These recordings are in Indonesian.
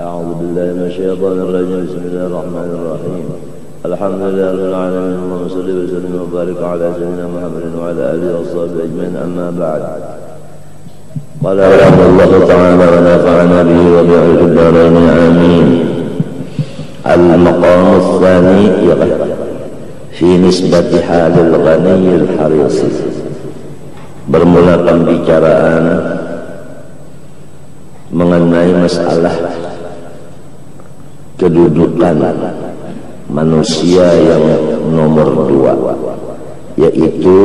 أعوذ بالله من الشيطان الرجيم. بسم الله الرحمن الرحيم. الحمد لله رب العالمين، اللهم صل وسلم وبارك على سيدنا محمد وعلى آله وصحبه أجمعين. أما بعد، قال رحمه الله تعالى ونفعنا به وبعلم الدارين آمين. المقام الثاني في نسبة حال الغني الحريص. Bermula pembicaraan mengenai masalah kedudukan manusia yang nomor 2, yaitu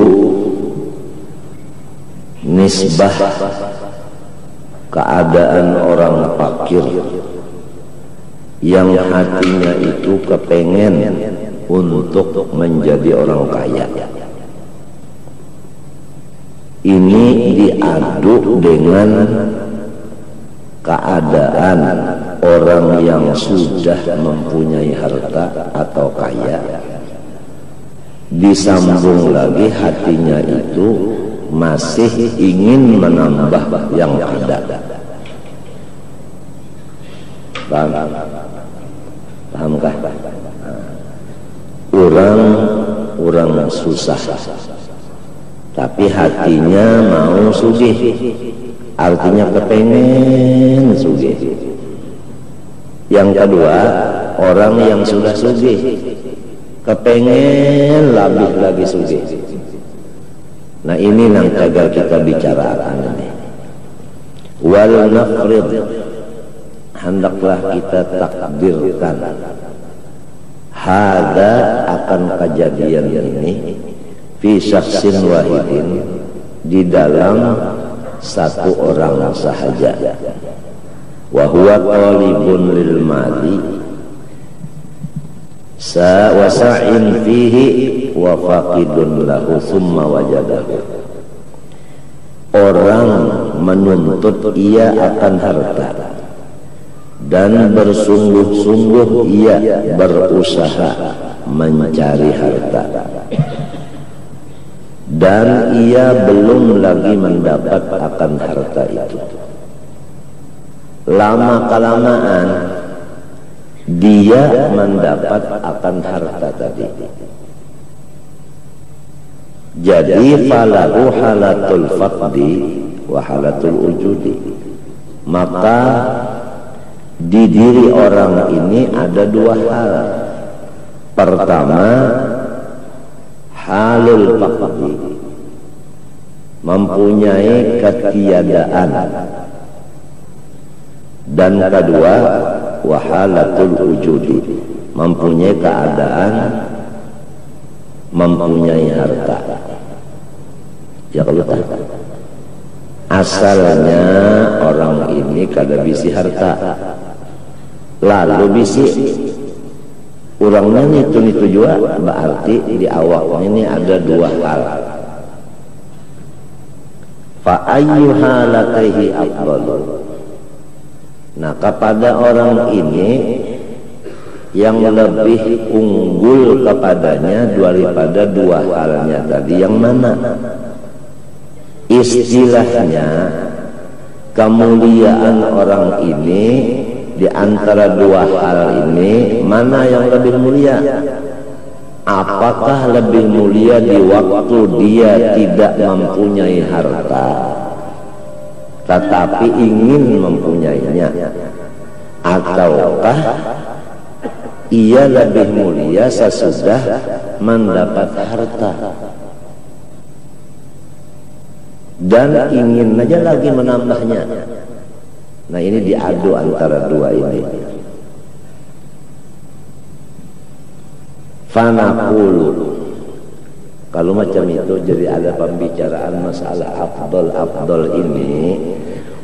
nisbah keadaan orang fakir yang hatinya itu kepengen untuk menjadi orang kaya. Ini diadu dengan keadaan orang yang sudah mempunyai harta atau kaya, disambung lagi hatinya itu masih ingin menambah yang ada. Pahamkah? Orang susah, tapi hatinya mau sugih, artinya kepengen sugih. Yang kedua, orang yang sudah sugih kepengen lebih lagi sugih. Nah, ini yang agar kita bicarakan ini. Wal nafrid, hendaklah kita takdirkan hada akan kejadian ini fi syakhsin wahidin, di dalam satu orang sahaja. Wa huwa talibun lil mali wa sa'in fihi wa faqidun lahu thumma wajadahu. Orang menuntut ia akan harta dan bersungguh-sungguh ia berusaha mencari harta, dan ia belum lagi mendapat akan harta itu. Lama-kelamaan dia mendapat akan harta tadi. Jadi falahu halatul faqdi wa halatul wujudi. Maka di diri orang ini ada dua hal. Pertama, halul faqdi, mempunyai ketiadaan, dan kedua wahalatul wujudi, mempunyai keadaan, mempunyai harta. Ya, kalau asalnya orang ini kada bisi harta, lalu bisi orangnya itu juga, berarti di awal ini ada dua hal. Fa ayyu halataihi afdal. Nah, kepada orang ini yang lebih unggul kepadanya daripada dua halnya tadi, yang mana? Istilahnya kemuliaan orang ini di antara dua hal ini, mana yang lebih mulia? Apakah lebih mulia di waktu dia tidak mempunyai harta tetapi ingin mempunyainya, ataukah ia lebih mulia sesudah mendapat harta dan ingin aja lagi menambahnya? Nah, ini diadu antara dua ini. Fanaqulu, kalau macam itu jadi ada pembicaraan masalah afdal ini,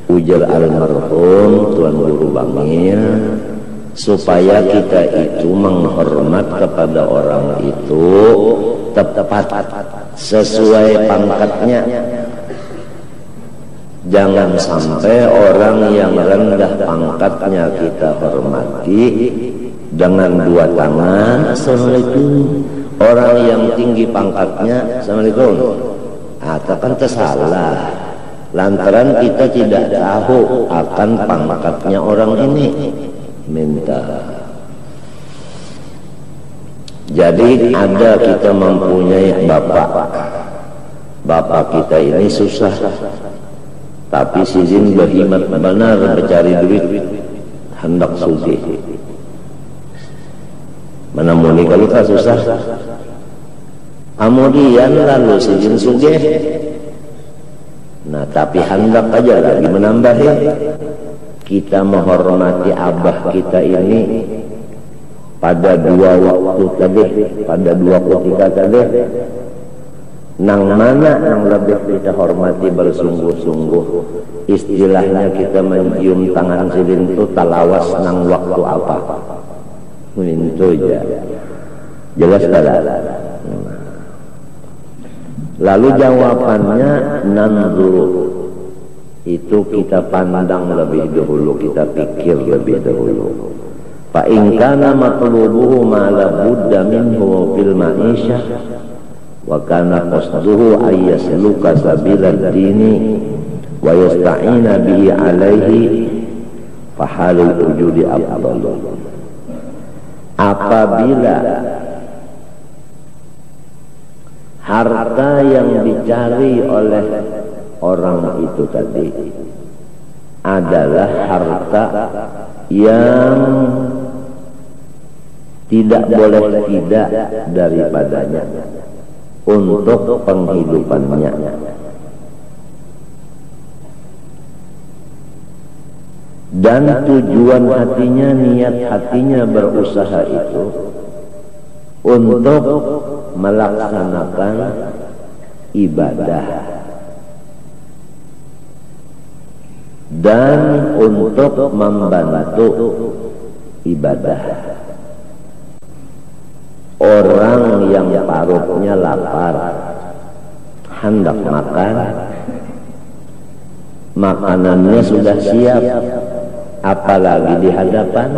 ujar almarhum Tuan Guru Bangil, supaya kita itu menghormat kepada orang itu tepat sesuai pangkatnya. Jangan sampai orang yang rendah pangkatnya kita hormati dengan dua tangan, assalamualaikum. Orang yang tinggi pangkatnya, assalamualaikum. Kan tersalah, lantaran kita tidak tahu akan pangkatnya orang ini. minta. Jadi ada kita mempunyai bapak kita ini susah, tapi sizin berhimat benar mencari duit, hendak sugih. Menemui kalau tak susah, kemudian lalu sizin sugih. Nah, tapi hendak aja lagi menambahi. Kita menghormati abah kita ini pada dua waktu tadi, pada dua ketika tadi. Nang mana yang lebih kita hormati bersungguh-sungguh, istilahnya kita mencium tangan sidin itu talawas nang waktu apa? Itu aja. Jelas tak? Lalu jawabannya nanzuru, itu kita pandang lebih dahulu, kita pikir lebih dahulu. Fa in kana matlubuhu ma la budda minhu fil ma'isyah wa kana qasduhu ay yasluka sabilad dini wa yasta'ina bihi alaihi fa halul wujudi afdal. Apabila harta yang dicari oleh orang itu tadi adalah harta yang tidak boleh tidak daripadanya untuk penghidupannya, dan tujuan hatinya, niat hatinya berusaha itu untuk melaksanakan ibadah dan untuk membantu ibadah. Orang yang perutnya lapar, hendak makan, makanannya sudah siap, apalagi di hadapan.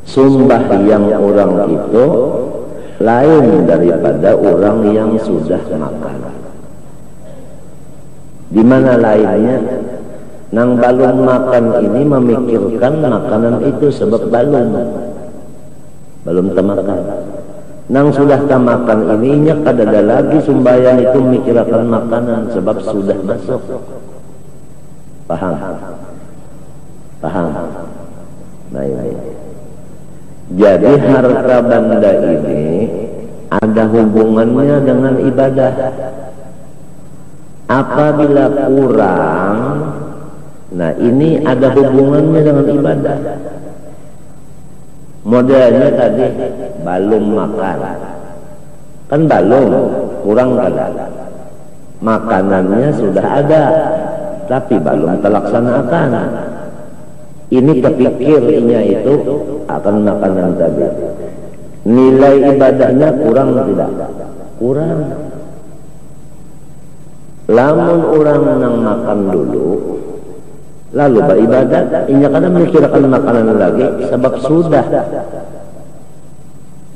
Sumpah yang orang itu lain daripada orang yang sudah makan. Di mana lainnya? Nang balon makan ini memikirkan makanan itu sebab belum temakan. Nang sudah temakan ini nya kadada lagi sumbayan itu memikirkan makanan sebab sudah masuk. Paham? Nah, jadi harta benda ini ada hubungannya dengan ibadah. Apabila kurang, nah ini ada hubungannya dengan ibadah. Modelnya tadi belum makan, kan belum, kurang kada. Makanannya sudah ada, tapi belum terlaksanakan. Ini kepikirnya itu akan makanan tadi. Nilai ibadahnya kurang tidak? Kurang. Lamun orang nang makan dulu, lalu beribadat, inya kada memikirkan makanan lagi, sebab sudah.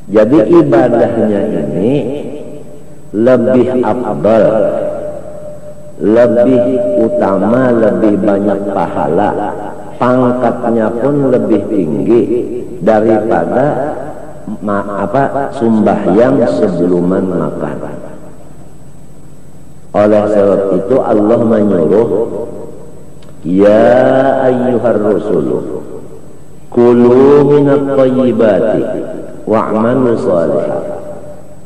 Jadi ibadahnya ini lebih afdal, lebih utama, lebih banyak pahala, pangkatnya pun lebih tinggi daripada sembahyang sebelum makan. Oleh sebab itu Allah menyuruh, ya ayyuhar rasul kulu minat thayyibati wa'malu salihah.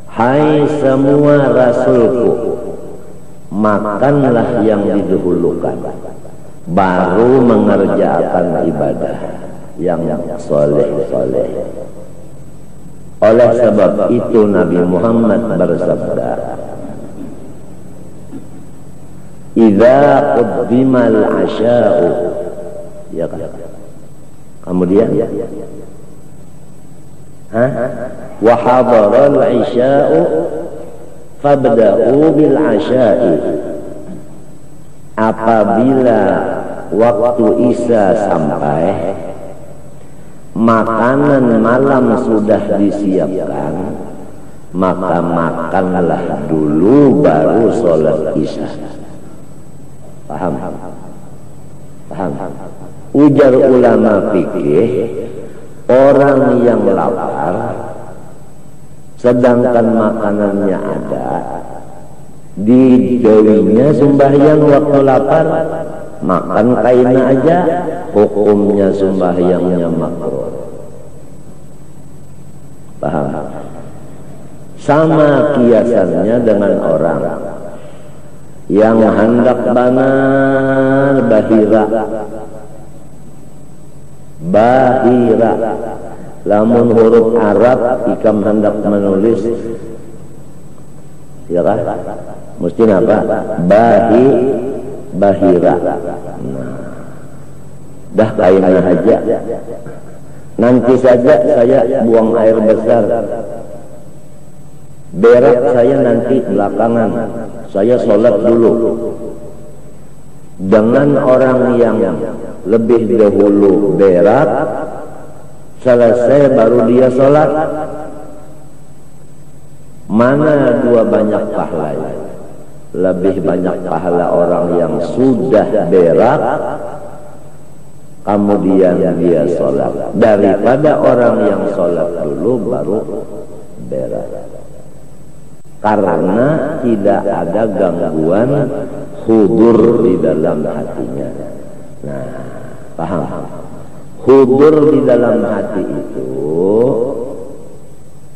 Hai semua rasulku, makanlah yang didahulukan, baru mengerjakan ibadah yang soleh-soleh. Oleh sebab itu Nabi Muhammad bersabda, idza quddimal asya'u, ya kan? Kemudian wa hadaral isya'u fabda'u bil asya'i. Apabila waktu isya sampai, makanan malam sudah disiapkan, maka makanlah dulu baru sholat isya. Paham? Paham? Ujar ulama fikih, orang yang lapar sedangkan makanannya ada, didewinya sembahyang waktu lapar, makan kainnya aja, hukumnya sembahyangnya makruh. Paham? Sama kiasannya dengan orang yang hendak banar bahira, lamun huruf Arab ikam hendak menulis, ya kan? Mesti apa? Bahira. Nah, dah kainnya aja. Nanti saja saya buang air besar, berak saya nanti belakangan, saya sholat dulu. Dengan orang yang lebih dahulu berak, selesai baru dia sholat, mana dua banyak pahalanya? Lebih banyak pahala orang yang sudah berak kemudian dia sholat daripada orang yang sholat dulu baru berak, karena tidak ada gangguan hudur di dalam hatinya. Nah, paham? Hudur di dalam hati itu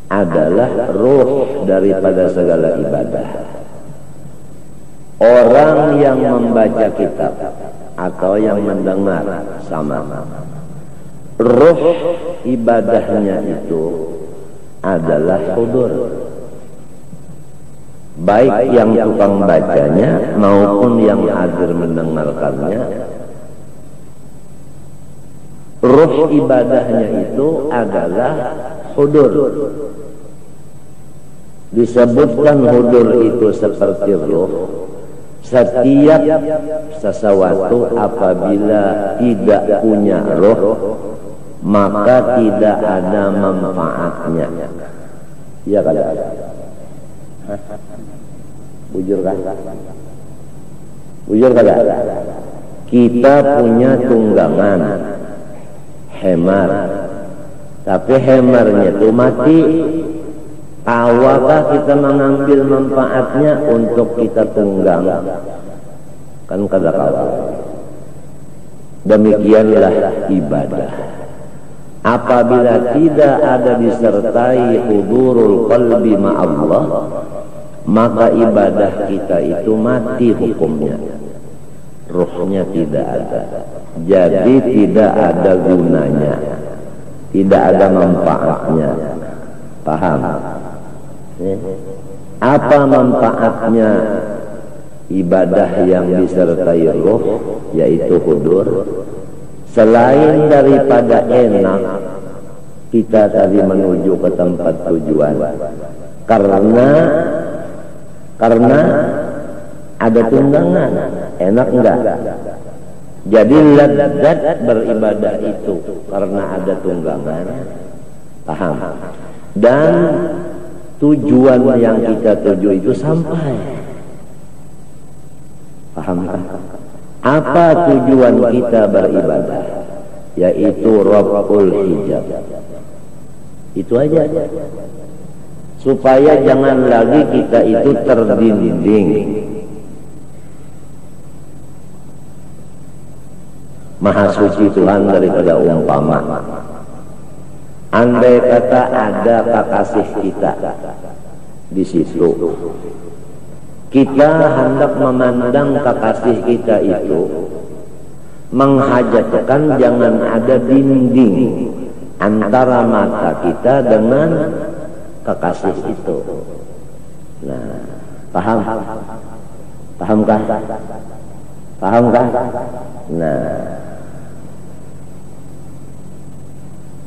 adalah ruh daripada segala ibadah. Orang yang membaca kitab atau yang mendengar sama, ruh ibadahnya itu adalah hudur, baik yang tukang bacanya maupun yang hadir mendengarkannya. Ruh ibadahnya itu adalah hudur. Disebutkan hudur itu seperti ruh. Setiap sesuatu apabila tidak punya ruh, maka tidak ada manfaatnya. Iya kan? Bujur kan? Bujur kan? Kita punya tunggangan hemar, tapi hemarnya itu mati. Awakah kita mengambil manfaatnya untuk kita tunggang? Kan kada kawa. Demikianlah ibadah. Apabila tidak ada disertai hudurul qalbi ma'allah, maka ibadah kita itu mati hukumnya. Ruhnya tidak ada. Jadi tidak ada gunanya, tidak ada manfaatnya. Paham? Apa manfaatnya ibadah yang disertai ruh, yaitu hudur? Selain daripada enak kita tadi menuju ke tempat tujuan, karena ada tunggangan, enak enggak? Jadi lezat beribadah itu karena ada tunggangan. Paham? Dan tujuan yang kita tuju itu sampai. Paham kan? Apa tujuan kita beribadah? Yaitu raf'ul hijab. Itu aja. Supaya jangan lagi kita itu terdinding. Maha suci Tuhan daripada umpama. Andai kata ada kekasih kita di situ, kita hendak memandang kekasih kita itu, menghajatkan jangan ada dinding antara mata kita dengan kekasih itu. Nah, paham? Pahamkah? Pahamkah? Nah,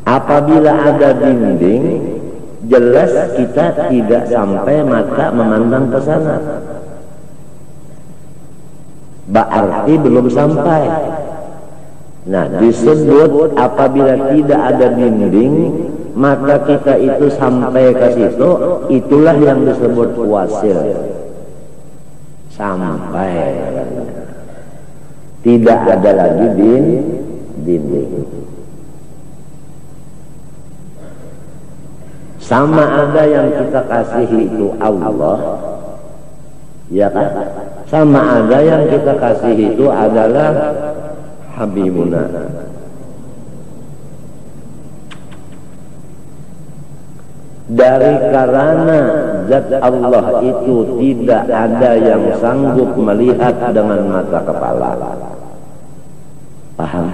apabila ada dinding, jelas kita tidak sampai mata memandang ke sana. Berarti belum sampai. Nah, disebut apabila tidak ada dinding, mata kita itu sampai ke situ, itulah yang disebut wasil. Sampai. tidak ada lagi dinding. Sama ada yang kita kasihi itu Allah, ya kan? Sama ada yang kita kasihi itu adalah Habibuna. Dari karena zat Allah itu tidak ada yang sanggup melihat dengan mata kepala. Paham?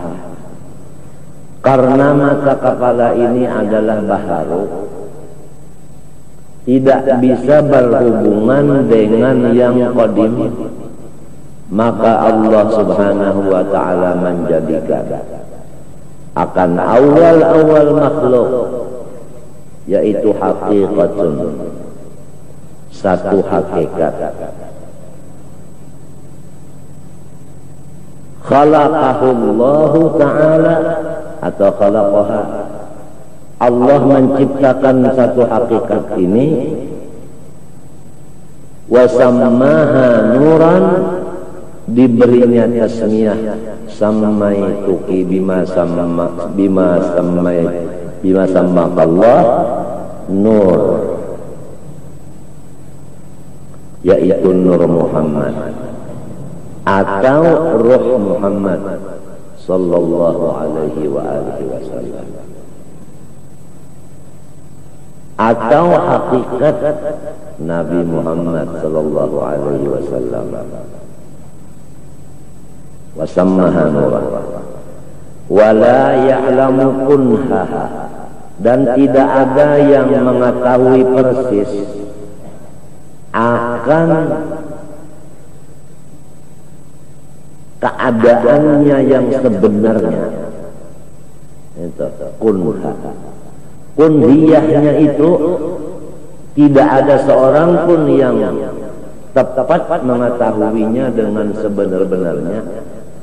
Karena mata kepala ini adalah baharu, tidak bisa berhubungan dengan yang qadim, maka Allah subhanahu wa ta'ala menjadikan akan awal-awal makhluk, yaitu hakikatun, satu hakikat, khalaqahullahu ta'ala atau khalaqaha, Allah menciptakan satu hakikat ini, wasammaha nuran, diberinya tasmiyah, sammaituki bima sammakallah nur, yaitu Nur Muhammad atau Ruh Muhammad sallallahu alaihi wa alihi wasallam, atau hakikat Nabi Muhammad sallallahu alaihi wasallam. Wasammaha nuran wala ya'lamu kunhaha, dan tidak ada yang mengetahui persis akan keadaannya yang sebenarnya. Itu kunha. Kunhiyahnya itu tidak ada seorang pun yang tepat mengetahuinya dengan sebenar-benarnya,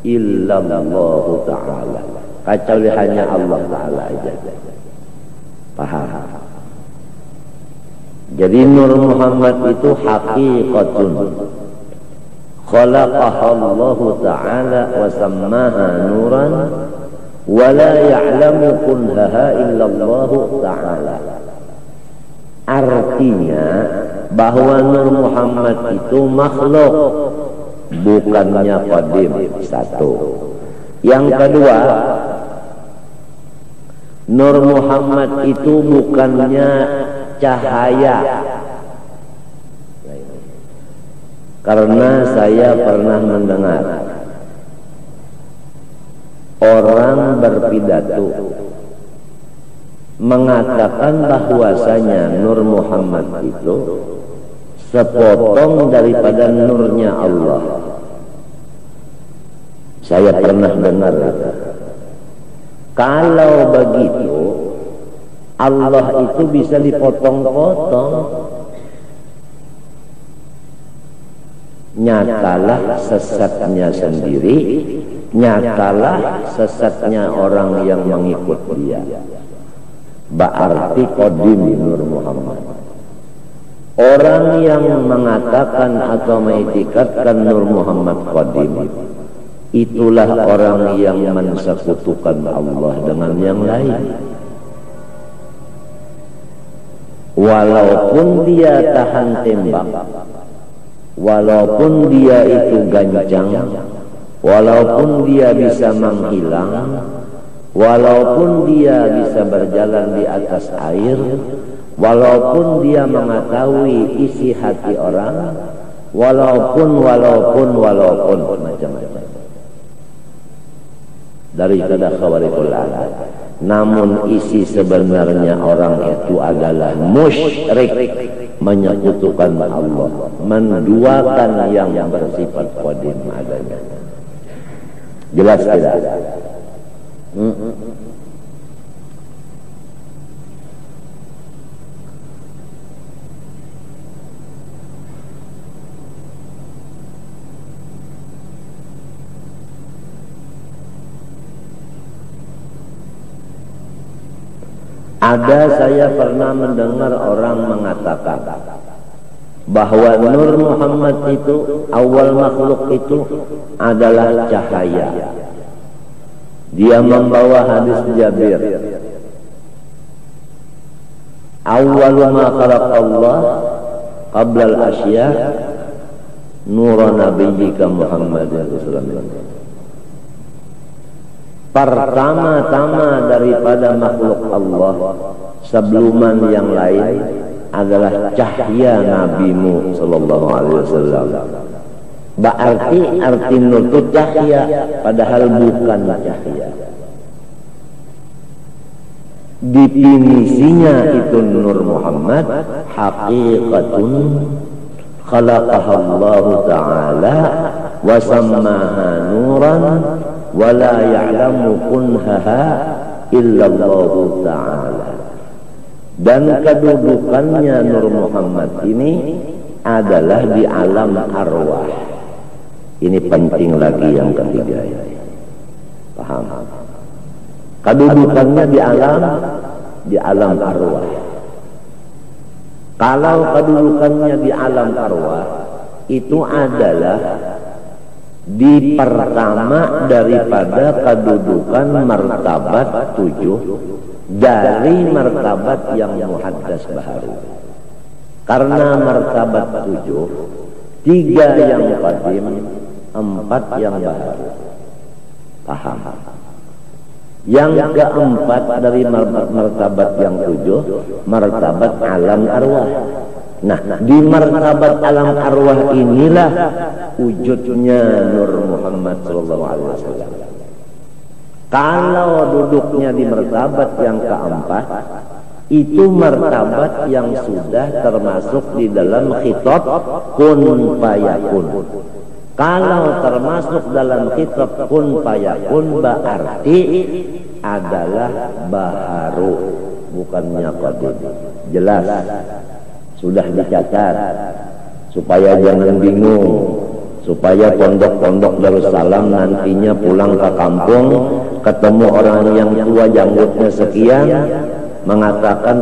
illallahu ta'ala, kecuali hanya Allah Ta'ala aja. Paham? Jadi Nur Muhammad itu hakikatun khalaqahallahu ta'ala wa sammaha nuran wa la ya'lamu kunhaha illallahu ta'ala. Artinya bahwa Nur Muhammad itu makhluk, bukannya qadim. Satu. Yang kedua, Nur Muhammad itu bukannya cahaya. Karena saya pernah mendengar orang berpidato mengatakan bahwasanya Nur Muhammad itu sepotong daripada nurnya Allah. Saya pernah dengar. Kalau begitu, Allah itu bisa dipotong-potong. Nyatalah sesatnya sendiri, nyatalah sesatnya orang yang mengikut dia. Berarti qadim Nur Muhammad. Orang yang mengatakan atau mengitikadkan Nur Muhammad qadim, itulah orang yang mensekutukan Allah dengan yang lain. Walaupun dia tahan tembak, walaupun dia itu ganjang, walaupun dia bisa menghilang, walaupun dia bisa berjalan di atas air, walaupun dia mengetahui isi hati orang, walaupun macam-macam daripada khawarikul adat, namun isi sebenarnya orang itu adalah musyrik, menyekutukan Allah, menduakan yang bersifat qadim adanya. Jelas tidak? Ada, saya pernah mendengar orang mengatakan bahwa Nur Muhammad itu, awal makhluk itu adalah cahaya. Dia membawa hadis Jabir, awwalu ma khalaqa Allah qabla al-asya nura nabiyyika Muhammadin sallallahu. Pertama-tama daripada makhluk Allah sebelum yang lain adalah cahaya nabimu sallallahu alaihi wasallam. Berarti arti nur itu cahaya, padahal bukan cahaya. Definisinya itu Nur Muhammad haqiqatun khalaqaha Allah Ta'ala wa sammaha nuran wa la ya'lamu kunhaha illa Allah Ta'ala. Dan kedudukannya Nur Muhammad ini adalah di alam arwah. Ini penting lagi yang ketiga. Paham? Kedudukannya di alam arwah. Kalau kedudukannya di alam arwah itu adalah di pertama daripada kedudukan martabat 7 dari martabat yang muhaddas baharu. Karena martabat 7, 3 yang qadim, 4 yang baharu. Paham? Yang keempat dari martabat yang 7, martabat alam arwah. Nah, di martabat alam arwah inilah wujudnya Nur Muhammad SAW. Kalau duduknya di martabat yang keempat, itu martabat yang sudah termasuk di dalam khitab kun fayakun. Kalau termasuk dalam kitab kun fayakun berarti adalah baharu, bukannya qadim. Jelas, sudah dicatat supaya jangan bingung, supaya pondok-pondok Darussalam nantinya pulang ke kampung ketemu orang yang tua janggutnya sekian mengatakan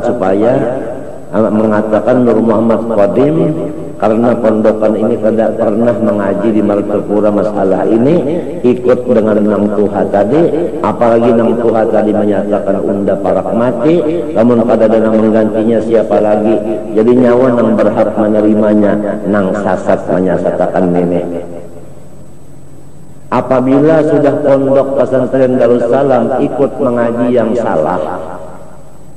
Nur Muhammad qadim. Karena pondokan ini tidak pernah mengaji di Martapura masalah ini, ikut dengan Nang Tuha tadi, apalagi Nang Tuha tadi menyatakan unda parak mati, namun pada dana menggantinya siapa lagi? Jadi nyawa Nang berhak menerimanya, Nang Sasat menyatakan nenek. Apabila sudah pondok pesantren Darussalam ikut mengaji yang salah,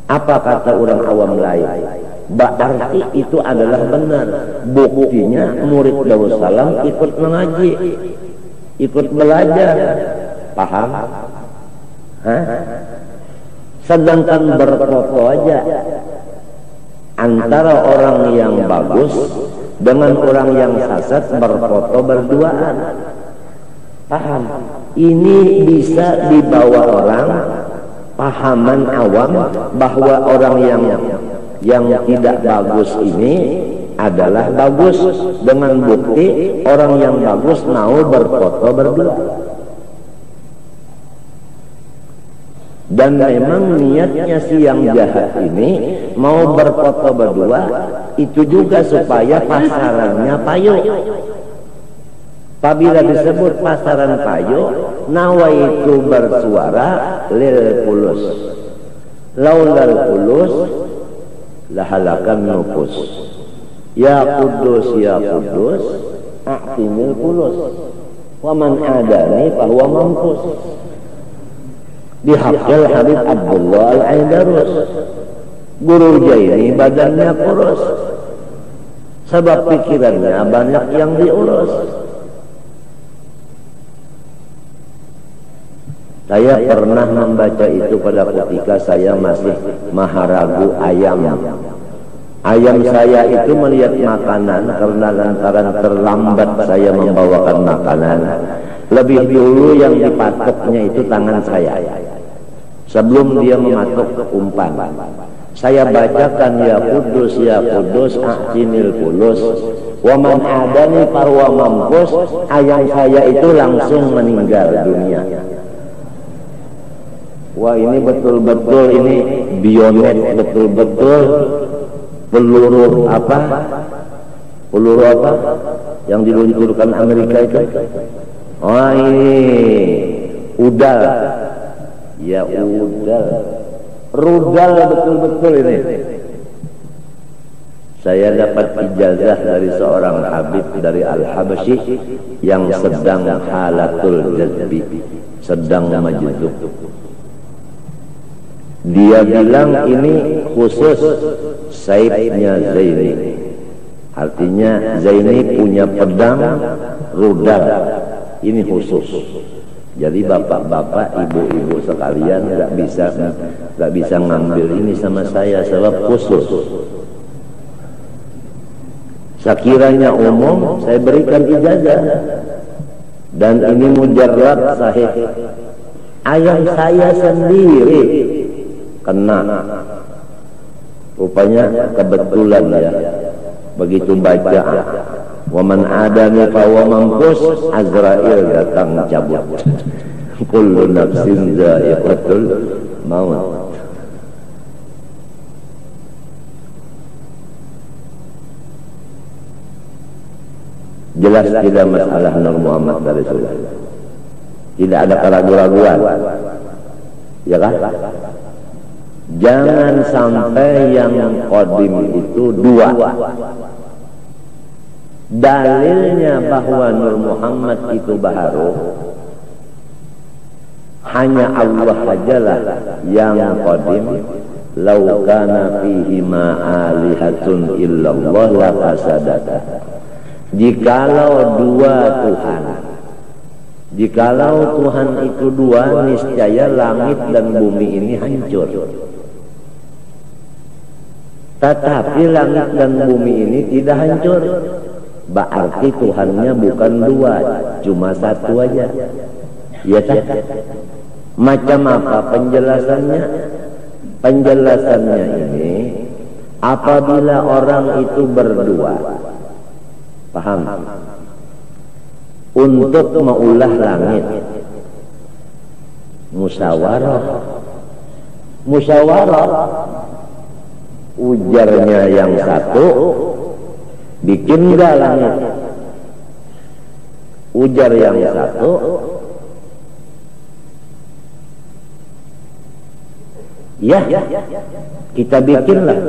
apa kata orang awam lain? Berarti itu adalah benar. Buktinya murid Darussalam ikut mengaji, ikut belajar. Paham? Hah? Sedangkan berfoto aja antara orang yang bagus dengan orang yang sesat berfoto berduaan. Paham? Ini bisa dibawa orang pahaman awam bahwa orang yang tidak bagus ini adalah bagus, dengan bukti orang yang bagus mau berfoto berdua. Dan memang niatnya si yang jahat ini mau berfoto berdua itu juga supaya pasarannya payu. Apabila disebut pasaran payu, nawaitu bersuara lil pulus, laulal pulus lahalakan nufus. Ya Kudus, ya Kudus, a'tinil pulus, wa man adani fahuwa mampus. Di Haqqil Habib Abdullah Al-Aidarus, Guru Jaini badannya kurus, sebab pikirannya banyak yang diurus. Saya pernah membaca itu pada ketika saya masih maharagu ayam. Ayam saya itu melihat makanan karena lantaran terlambat saya membawakan makanan. Lebih dulu yang dipatoknya itu tangan saya. Sebelum dia mematok umpan, saya bacakan ya Kudus, a'tinil pulus, wa man adani farwa mampus. Ayam saya itu langsung meninggal dunia. Wah, ini betul-betul ini bionet, betul-betul peluru Peluru apa yang diluncurkan Amerika itu? Oh ini udal. Ya udal. Rudal betul-betul ini. Saya dapat ijazah dari seorang habib dari Al-Habasyi yang sedang halatul jazbi, sedang majzub. Dia bilang ini khusus saibnya Zaini. Artinya Zaini punya pedang rudal. Ini khusus. Jadi bapak-bapak, ibu-ibu sekalian nggak bisa ngambil ini sama saya sebab khusus. Sekiranya umum, saya berikan ijazah. Dan ini mujarrad sahih. Ayah saya sendiri kena. Rupanya kebetulan ya. Begitu baca, wa man adani fa wa mampus, Azrail datang cabut. Kullu nafsin dha'iqatul maut. Jelas tidak masalah Nur Muhammad dari Rasulullah. Tidak ada keraguan-raguan. Ya kan? Jangan sampai yang qadim itu dua. Dalilnya bahwa Nur Muhammad itu baharu, hanya Allah sajalah yang qadim. Lau kana fihi ma alihatun illallah la fasadata. Jikalau dua Tuhan, jikalau Tuhan itu dua, niscaya langit dan bumi ini hancur. Tetapi langit dan bumi ini tidak hancur. Berarti Tuhannya bukan dua, cuma satu aja. Ya tak? Macam apa penjelasannya? Penjelasannya ini, apabila orang itu berdua, paham? Untuk meulah langit, musyawarah. Ujarnya yang satu, bikin enggak langit. Ujar yang satu, ya, kita bikinlah.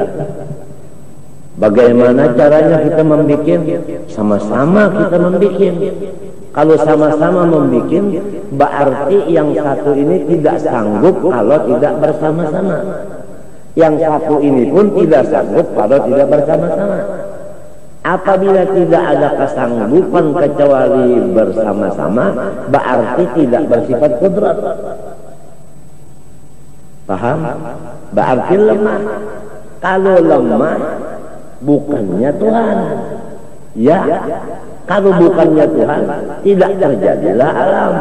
Bagaimana caranya kita membikin? Sama-sama kita membikin. Kalau sama-sama membikin, berarti yang satu ini tidak sanggup kalau tidak bersama-sama. Yang satu ini pun tidak sanggup kalau tidak bersama-sama. Apabila tidak ada kesanggupan kecuali bersama-sama, berarti tidak bersifat kudrat. Paham? Berarti lemah. Kalau lemah, bukannya Tuhan. Ya, kalau bukannya Tuhan, tidak terjadilah alam.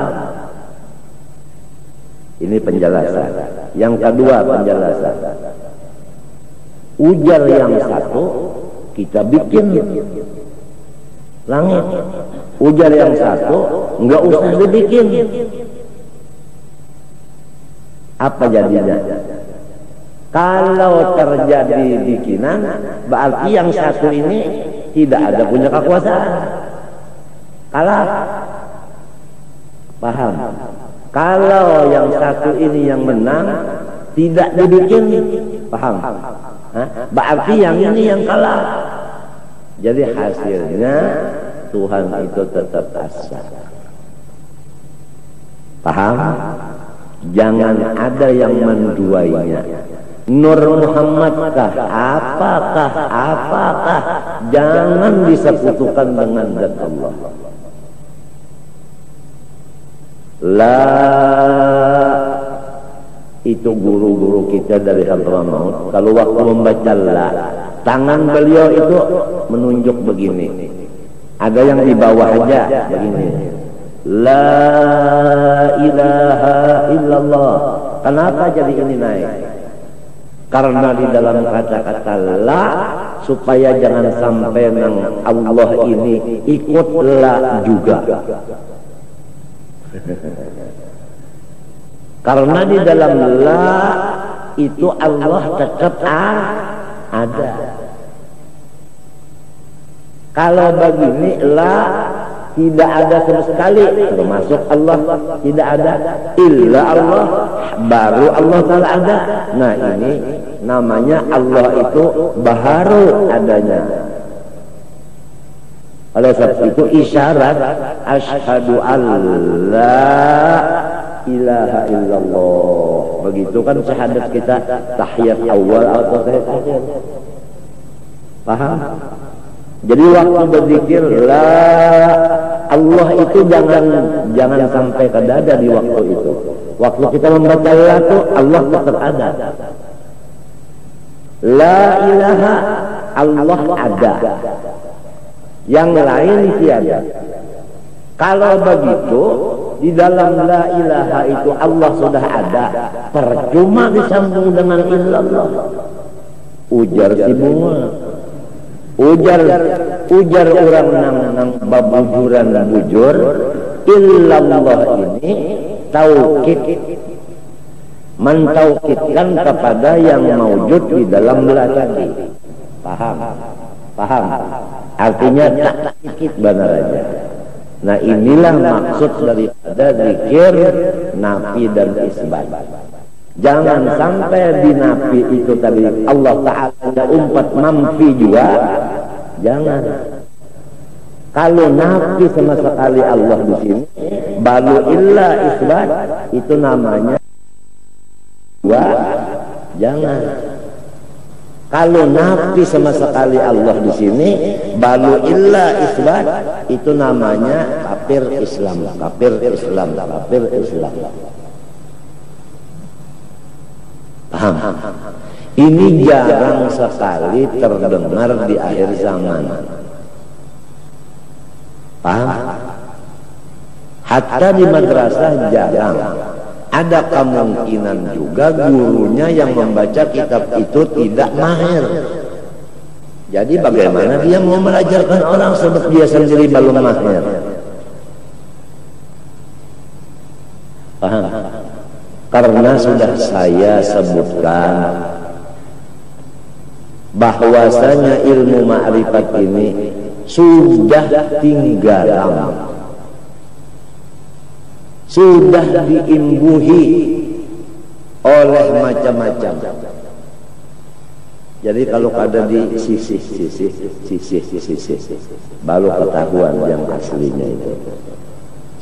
Ini penjelasan. Yang kedua penjelasan. Ujar yang satu, kita bikin langit. Ujar yang satu, enggak usah dibikin. Apa jadinya? Kalau terjadi bikinan, berarti yang satu ini tidak ada punya kekuasaan. Kalah. Paham? Kalau yang satu ini yang menang, tidak dibikin. Paham? Berarti yang ini yang kalah. Jadi hasilnya Tuhan itu tetap asa. Paham? Jangan ada yang menduainya. Nur Muhammadkah? Apakah? Jangan disekutukan dengan zat Allah. La, itu guru-guru kita dari Hadramaut. Kalau waktu membaca la, tangan beliau itu menunjuk begini. Ada yang di bawah aja begini. La ilaha illallah. Kenapa jadi ini naik? Karena di dalam kata-kata la, supaya jangan sampai nang Allah ini ikut la juga. Karena di dalam la itu Allah tetap ada. Kalau begini la tidak ada sama sekali, termasuk Allah tidak ada, illa Allah, baru Allah Ta'ala ada. Nah ini namanya Allah itu baharu adanya. Oleh sebab itu isyarat asyhadu alla ilaha illallah. Begitu kan syahadat kita tahiyat awal atau tahiyat akhir. Paham? Jadi waktu berzikir la Allah itu jangan sampai ke dada di waktu itu. Waktu kita membaca la itu Allah tetap ada. La ilaha Allah ada. Yang lain tiada. Kalau begitu di dalam la ilaha itu Allah sudah ada, percuma disambung dengan illallah. Ujar si bunga, ujar orang nang babujuran bujur, illallah ini taukid, mentaukidkan kepada yang maujud di dalam la tadi. Paham? Artinya takkid benar aja. Nah inilah maksud daripada zikir nafi dan isbat. Jangan sampai di nafi itu tadi Allah Ta'ala umpat mamfi juga. Jangan. Kalau nafi sama sekali Allah di sini, balu illa isbat itu namanya dua. Jangan. Kalau nafi sama sekali Allah di sini, balu illa isbat itu namanya kafir Islam. Paham? Ini jarang sekali terdengar di akhir zaman. Paham? Hatta di madrasah jarang. Ada kemungkinan juga gurunya yang membaca kitab itu tidak mahir. Jadi bagaimana dia mau mengajarkan orang sebab dia sendiri belum mahir? Paham? Karena sudah saya sebutkan bahwasanya ilmu ma'rifat ini sudah tinggalan, sudah diimbuhi oleh macam-macam. Jadi kalau ada di sisi baru ketahuan yang aslinya itu.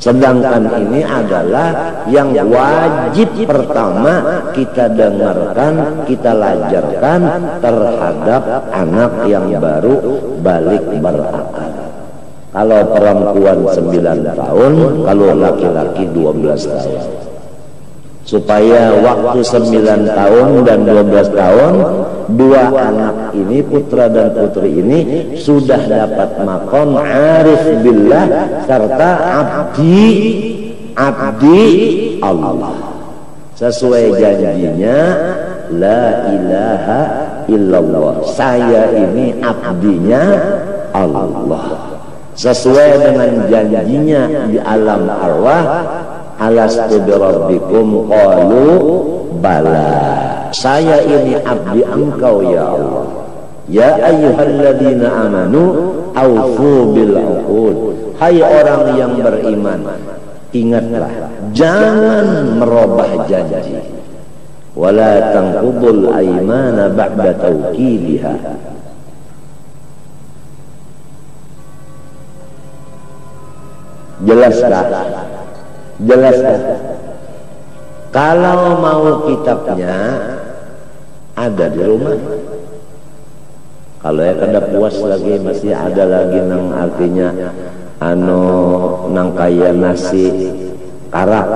Sedangkan ini adalah yang wajib pertama kita dengarkan, kita lajarkan terhadap anak yang baru balik berakal. Kalau perempuan 9 tahun, kalau laki-laki 12 tahun. Supaya waktu 9 tahun dan 12 tahun, dua anak ini, putra dan putri ini, sudah dapat maqam arif billah serta abdi Allah. Sesuai janjinya, la ilaha illallah. Saya ini abdinya Allah. Sesuai dengan janjinya di alam arwah, alastu birabbikum qalu bala. Saya ini abdi engkau ya Allah. Ya ayyuhalladzina amanu aufu bil uqud. Hai orang yang beriman, ingatlah, jangan merubah janji. Wala tanqudul aymana ba'da tawkidiha. Jelaskan. Kalau mau kitabnya ada di rumah. Kalau ya kada puas lagi masih ada lagi nang artinya nang kaya nasi karak.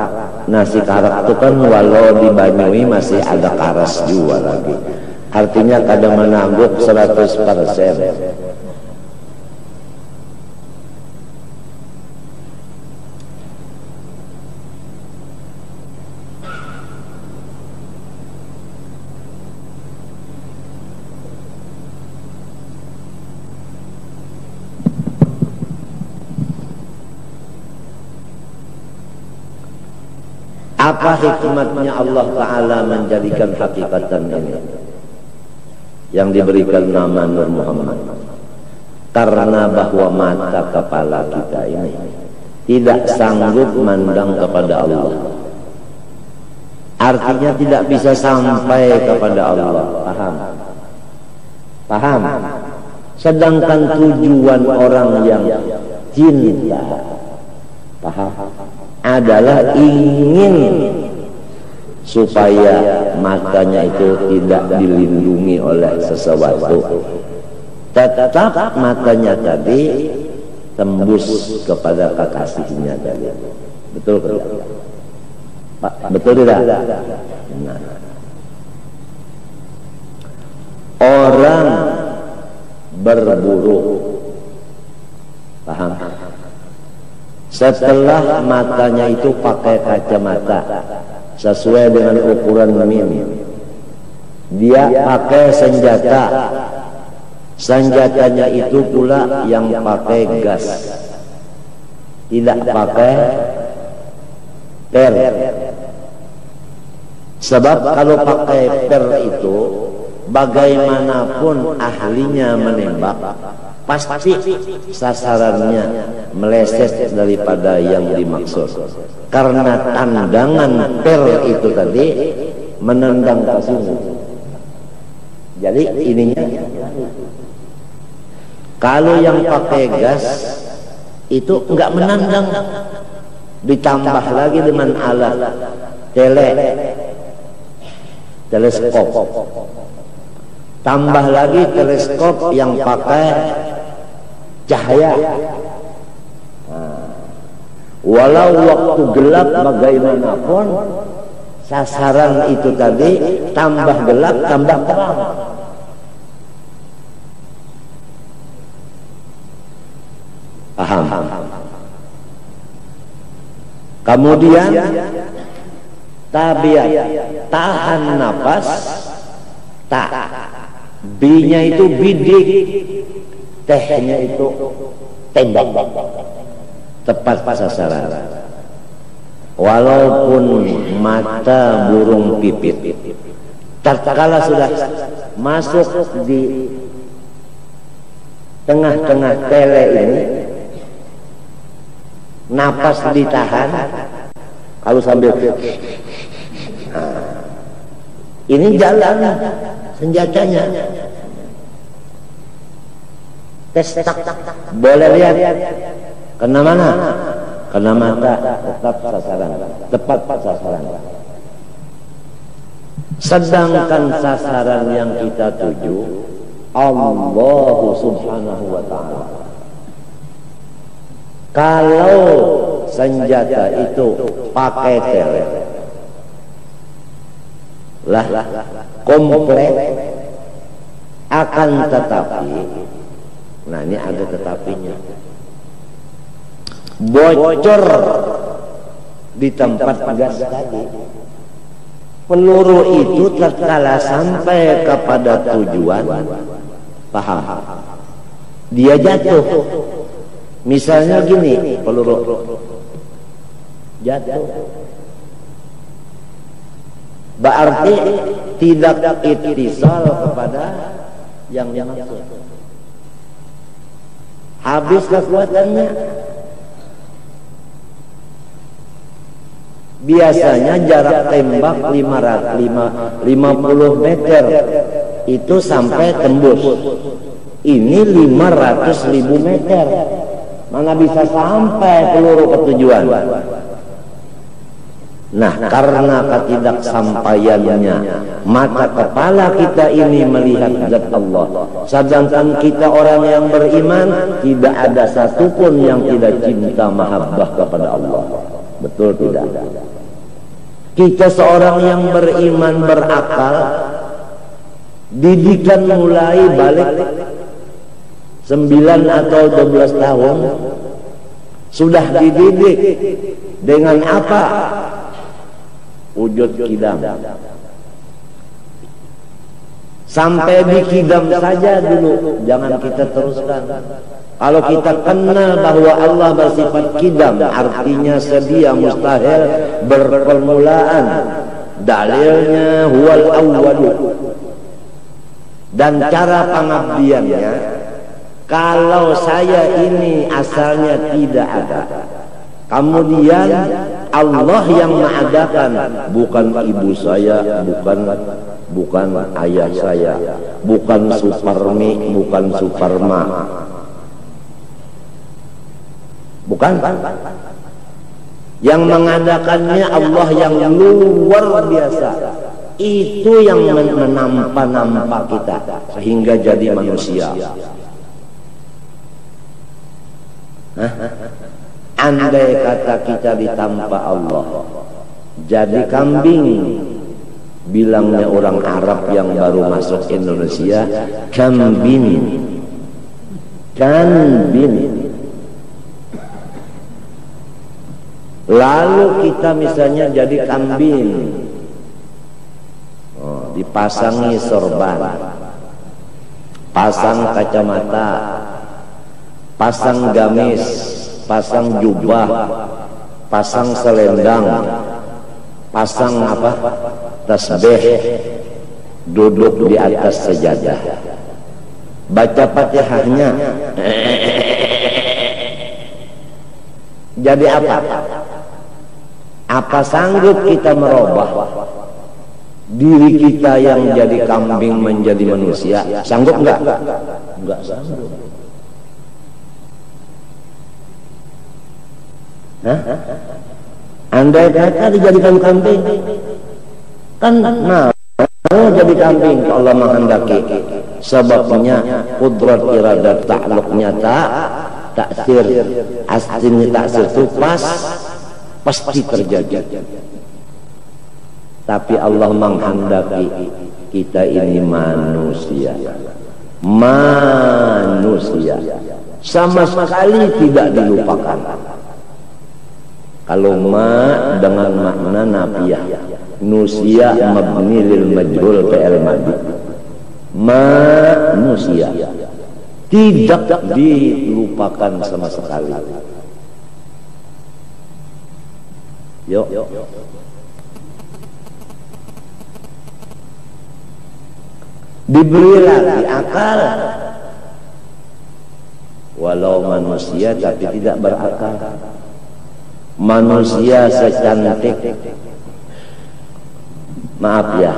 Nasi karak itu kan walau di Banyui masih ada karas juga lagi. Artinya kada menangguk 100%. Apa hikmatnya Allah Ta'ala menjadikan hakikatan ini yang diberikan nama Nur Muhammad? karena bahwa mata kepala kita ini tidak sanggup mandang kepada Allah. Artinya tidak bisa sampai kepada Allah. Paham? Paham? Sedangkan tujuan orang yang cinta, paham, adalah ingin supaya matanya itu tidak dilindungi oleh sesuatu. Tetap matanya tadi tembus kepada kekasihnya tadi. Betul tidak? Betul tidak? Nah. Orang berburu, paham? Setelah matanya itu pakai kacamata sesuai dengan ukuran minim, dia pakai senjata. Senjatanya itu pula yang pakai gas, tidak pakai per. Sebab kalau pakai per itu, bagaimanapun ahlinya menembak, pasti sasarannya meleset daripada yang dimaksud. Karena tandangan per itu tadi menendang ke sini. Jadi ininya, kalau yang pakai gas itu enggak menendang, ditambah lagi dengan alat teleskop, tambah lagi teleskop yang pakai cahaya. Walau waktu gelap bagaimanapun, sasaran itu tadi tambah gelap tambah terang. Paham? Kemudian tabiat, tahan napas, tak, B-nya itu bidik, T-nya itu tembak, tepat sasaran. Walaupun mata burung pipit, tatkala sudah masuk di tengah-tengah tele ini, napas ditahan. Kalau sambil ini jalan senjatanya, tes tak, boleh lihat kena mana? Kena mata, tetap sasaran, tepat sasaran. Sedangkan sasaran yang kita tuju Allah Subhanahu wa ta'ala. Kalau senjata itu pakai tele lah komplit, akan tetapi, nah ini ada tetapinya, bocor di tempat gas tadi, peluru itu tatkala sampai kepada tujuan, paham, dia jatuh. Misalnya gini, peluru jatuh, berarti tidak ittisal kepada yang dimaksud, habis kekuatannya. Biasanya jarak tembak 50 meter itu sampai tembus. Ini 500.000 meter, mana bisa sampai peluru ke tujuan. Nah, karena ketidaksampaiannya mata kepala kita ini melihat zat Allah, sedangkan kita orang yang beriman tidak ada satupun yang tidak cinta mahabbah kepada Allah. Betul tidak? Kita seorang yang beriman berakal, didikan mulai balik 9 atau 12 tahun, sudah dididik dengan apa? Wujud kidam. Sampai di kidam saja dulu, jangan kita teruskan. Kalau kita kenal bahwa Allah bersifat kidam, artinya sedia, mustahil, berpermulaan. Dalilnya huwal awwalu. Dan cara pengabdiannya Kalau saya ini asalnya tidak ada, kemudian Allah yang mengadakan, bukan ibu saya, bukan ayah saya, bukan Suparmi, bukan Suparma, bukan. Yang mengadakannya Allah yang luar biasa. Itu yang menampa kita sehingga jadi manusia. Andai kata kita ditampa Allah jadi kambing, bilangnya orang Arab yang baru masuk Indonesia, kambing. Lalu kita misalnya jadi kambing, dipasangi sorban, pasang kacamata, pasang gamis, pasang jubah, pasang selendang, pasang tasbih, duduk di atas sejadah, baca Fatihahnya. Jadi apa? Apa sanggup kita merubah diri kita yang jadi kambing menjadi manusia? Sanggup enggak? Enggak sanggup. Andai kata dijadikan kambing, kan mau jadi kambing Allah menghendaki. Sebabnya kudrat iradat takluknya taksir, aslinya taksir itu pasti terjadi. Tapi Allah menghendaki kita ini manusia sama sekali tidak dilupakan. Kalau dengan makna nafiyah, nusia mabni lil majhul fi'il madhi, manusia tidak dilupakan sama sekali. Yuk. Diberi lagi akal, walau manusia tapi tidak berakal. Manusia secantik, maaf ya,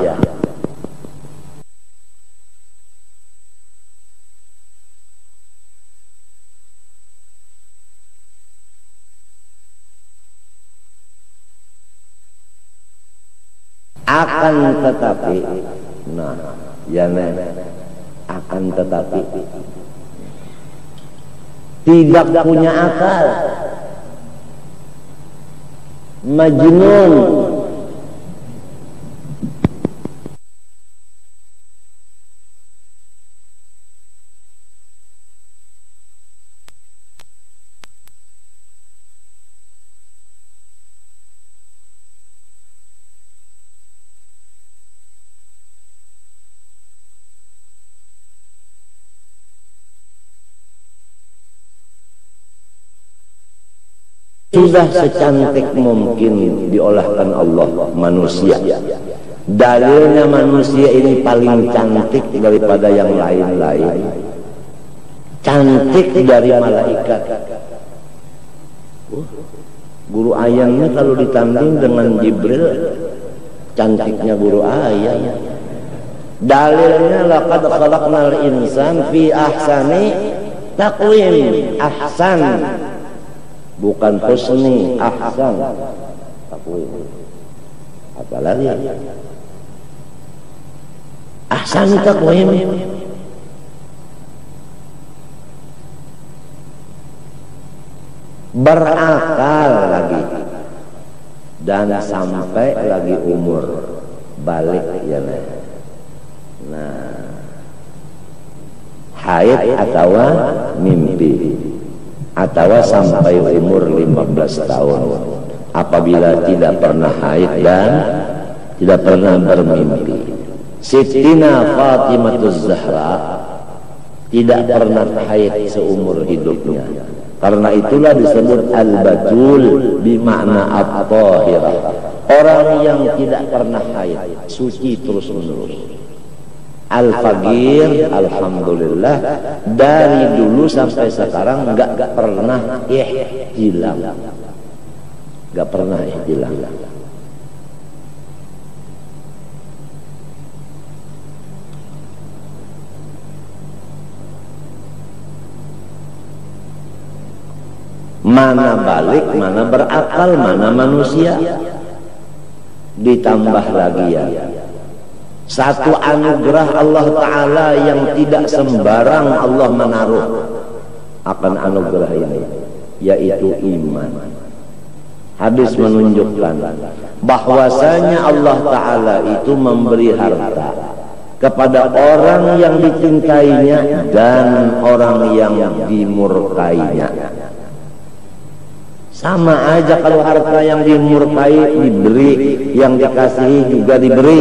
akan tetapi, akan tetapi tidak punya akal, majnun. Sudah secantik mungkin diolahkan Allah manusia. Dalilnya manusia ini paling cantik daripada yang lain-lain. Cantik dari malaikat. Guru ayamnya kalau ditanding dengan Jibril, cantiknya guru ayam. Dalilnya laqad khalaqnal insan fi ahsani taqwim. Ahsan, bukan husni, ahsan takwim. Apalagi ahsan takwim. Berakal lagi dan sampai lagi umur balik ya. Nah, haid atau mimpi atau sampai umur 15 tahun apabila tidak pernah haid dan tidak pernah bermimpi. Sittina Fatimah Zahra tidak pernah haid seumur hidupnya. Karena itulah disebut al-batul bimakna at-tahirah. Orang yang tidak pernah haid, suci terus menerus. Al-Faqir, alhamdulillah, dari dulu sampai sekarang nggak pernah ihtilam, nggak pernah ihtilam. Mana balik, mana berakal, mana manusia. Ditambah lagi ya, satu anugerah Allah Ta'ala yang tidak sembarang Allah menaruh akan anugerah ini, yaitu iman. Hadis menunjukkan bahwasanya Allah Ta'ala itu memberi harta kepada orang yang dicintainya dan orang yang dimurkainya. Sama aja kalau harta yang dimurkai diberi, yang dikasihi juga diberi.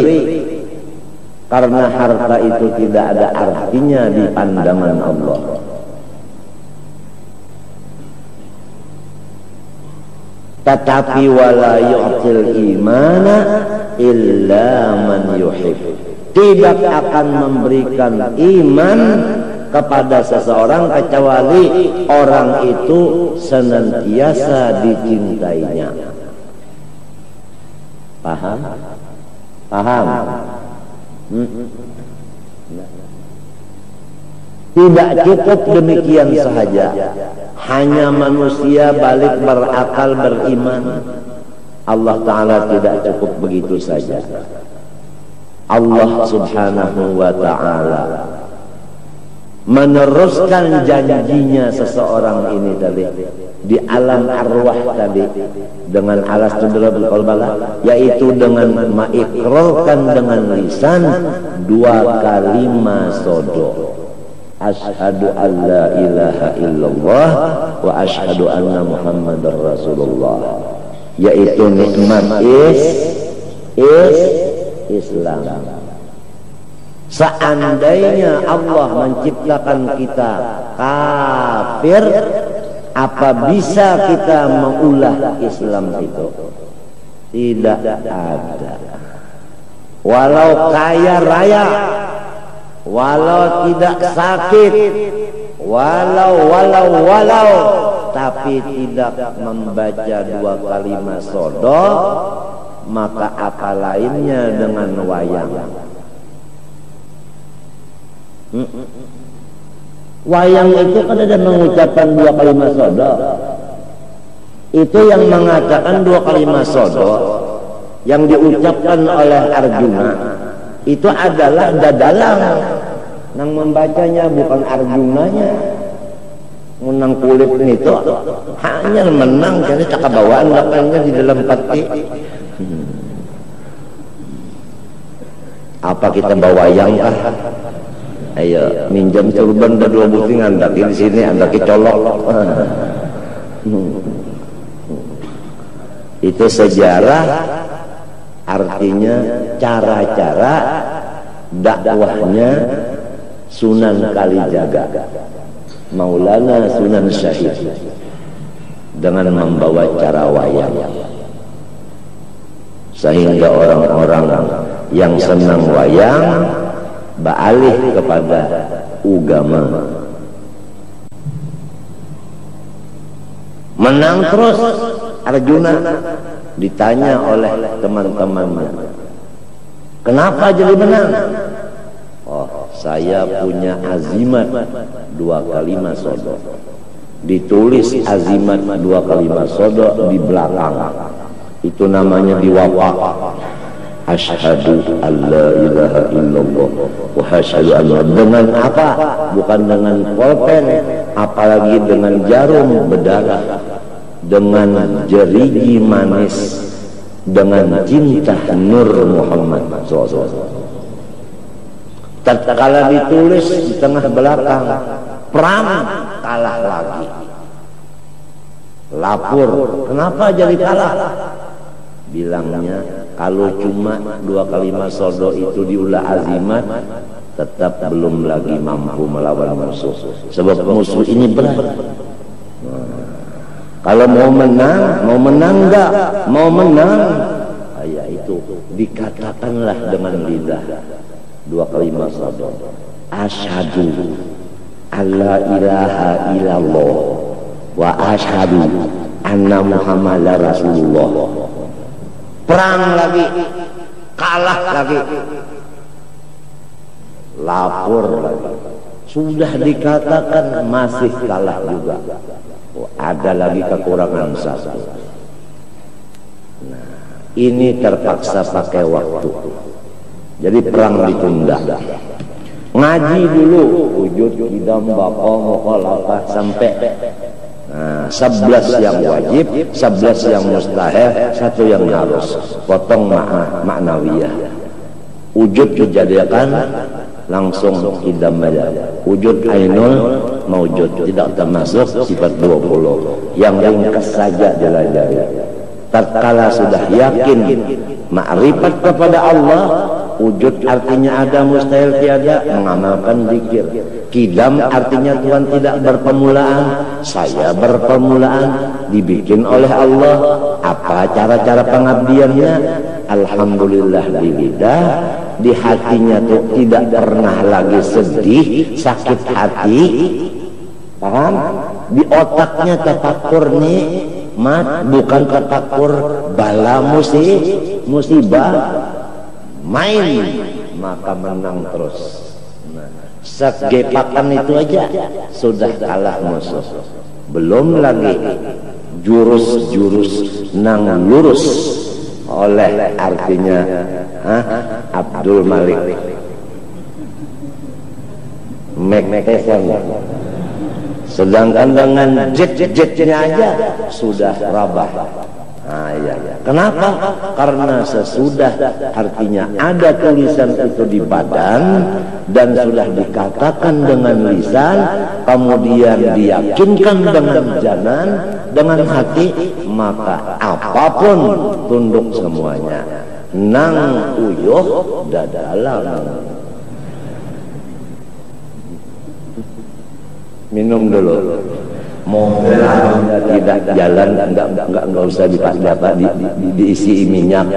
Karena harta itu tidak ada artinya di pandangan Allah. Tetapi wala yu'til imana illa man yuhib. Tidak akan memberikan iman kepada seseorang kecuali orang itu senantiasa dicintainya. Paham? Paham? Tidak cukup demikian saja, hanya manusia balik berakal beriman. Allah Ta'ala tidak cukup begitu saja. Allah Subhanahu wa Ta'ala meneruskan janjinya seseorang ini tadi di alam arwah tadi dengan alas tudrabul qalbala, yaitu dengan mengikrarkan dengan lisan 2 kalimat sodo, asyhadu an la ilaha illallah wa asyhadu anna muhammadar rasulullah, yaitu nikmat Islam. Seandainya Allah menciptakan kita kafir, apa bisa kita mengulah Islam itu? Tidak ada. Walau kaya raya, walau tidak sakit, walau, tapi tidak membaca 2 kalimat sodo, maka apa lainnya dengan wayang? Wayang itu kan ada mengucapkan 2 kalimat sodo. Itu yang mengatakan 2 kalimat sodo yang diucapkan oleh Arjuna itu adalah dadalang. Yang membacanya bukan Arjunanya. Menang kulit itu hanya menang jadi tak bawaan lapangnya di dalam peti. Apa kita bawa wayang kah? Ayo minjam surban dan 2 buting andaki di sini, andaki colok. Itu sejarah, artinya cara-cara dakwahnya Sunan Kalijaga, Maulana Sunan Syahid, dengan membawa cara wayang, sehingga orang-orang yang senang wayang beralih kepada agama. Menang terus Arjuna, ditanya oleh teman-temannya, kenapa jadi menang? Oh, saya punya azimat 2 kalimat sodo. Ditulis azimat 2 kalimat sodo di belakang. Itu namanya diwapak. Asyhadu an la ilaha illallah wa asyhadu anna, dengan apa? Bukan dengan pulpen, apalagi dengan jarum berdarah, dengan jeriji manis, dengan cinta Nur Muhammad SAW. Tatkala ditulis di tengah belakang, perang kalah lagi. Lapor, kenapa jadi kalah? Bilangnya, kalau cuma 2 kalimat sodo itu diulah azimat, tetap belum lagi mampu melawan musuh. Sebab musuh ini berat. Kalau mau menang enggak? Mau menang, ya itu dikatakanlah dengan lidah. dua kalimat syahadat. Asyhadu alla ilaha illallah wa asyhadu anna Muhammadar Rasulullah. Perang lagi, kalah lagi, lapor lagi, sudah dikatakan masih kalah juga. Oh, ada lagi kekurangan satu. Nah, ini terpaksa pakai waktu. Jadi perang ditunda. Ngaji dulu, wujud idam bapa mukhalafah sampai 11 yang wajib, 11 yang mustahil, 1 yang harus. Potong maknawiyah. Wujud dijadikan langsung idam aja. Wujud ainul maujud, tidak termasuk sifat 20. Yang ringkas saja jelajah. Tatkala sudah yakin makrifat kepada Allah, wujud artinya ada, mustahil tiada, mengamalkan zikir. Qidam artinya Tuhan tidak berpermulaan, saya berpermulaan, dibikin oleh Allah. Apa cara-cara pengabdiannya? Alhamdulillah di lidah, di hatinya tuh tidak pernah lagi sedih, sakit hati, paham? Di otaknya tafakkur nikmat, bukan tafakkur bala musibah. Main maka menang terus. Nah, segepakan itu aja sudah kalah musuh. Belum lagi jurus-jurus nang lurus oleh artinya Abdul Malik Mektesan. Sedangkan dengan jet-jetnya aja sudah rabah. Ya. Kenapa? Karena sesudah artinya ada tulisan itu di badan dan sudah dikatakan dengan lisan, kemudian diyakinkan dengan janan, dengan hati, maka apapun tunduk semuanya. Nang uyuh dadalang. Minum dulu. Mobil tidak jalan, enggak usah diisi minyak.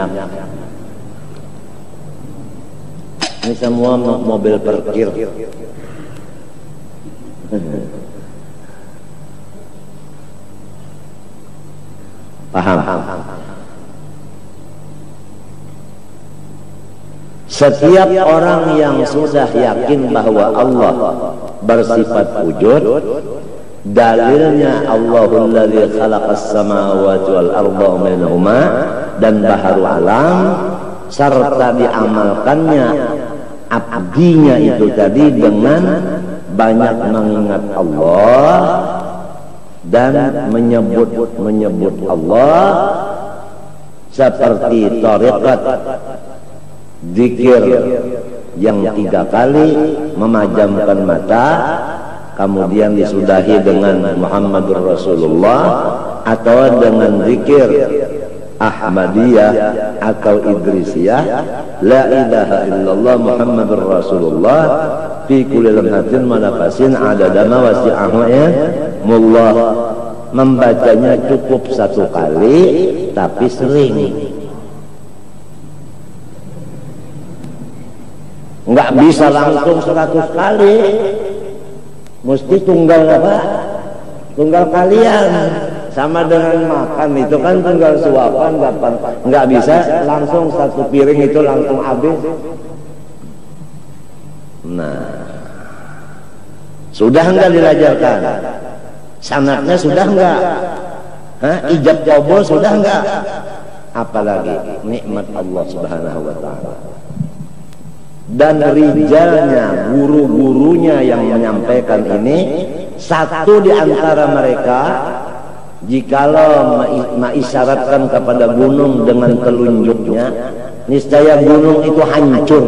Ini semua mobil parkir. Paham? Setiap orang yang sudah yakin bahwa Allah bersifat wujud, dalilnya Allahul ladzi khalaqas samawati wal arda wa bainahuma dan baharu alam, serta diamalkannya abdinya itu tadi dengan banyak mengingat Allah dan menyebut Allah, seperti thariqat zikir yang 3 kali memajamkan mata, kemudian disudahi dengan Muhammadur Rasulullah, atau dengan zikir Ahmadiyah atau Idrisiyah, la ilaha illallah Muhammadur Rasulullah fi kulli lamhatin wa nafasin adada ma wasi'ahu mullah. Membacanya cukup 1 kali tapi sering, enggak bisa langsung 100 kali. Mesti tunggal apa? Tunggal kalian. Sama dengan makan itu kan tunggal suapan, enggak bisa langsung 1 piring itu langsung habis. Nah, sudah enggak dilajarkan? Sanatnya sudah enggak? Ijab qabul sudah enggak? Apalagi nikmat Allah Subhanahu wa taala. Dan rijalnya, guru-gurunya yang menyampaikan ini, satu di antara mereka jikalau mengisyaratkan kepada gunung dengan telunjuknya, niscaya gunung itu hancur.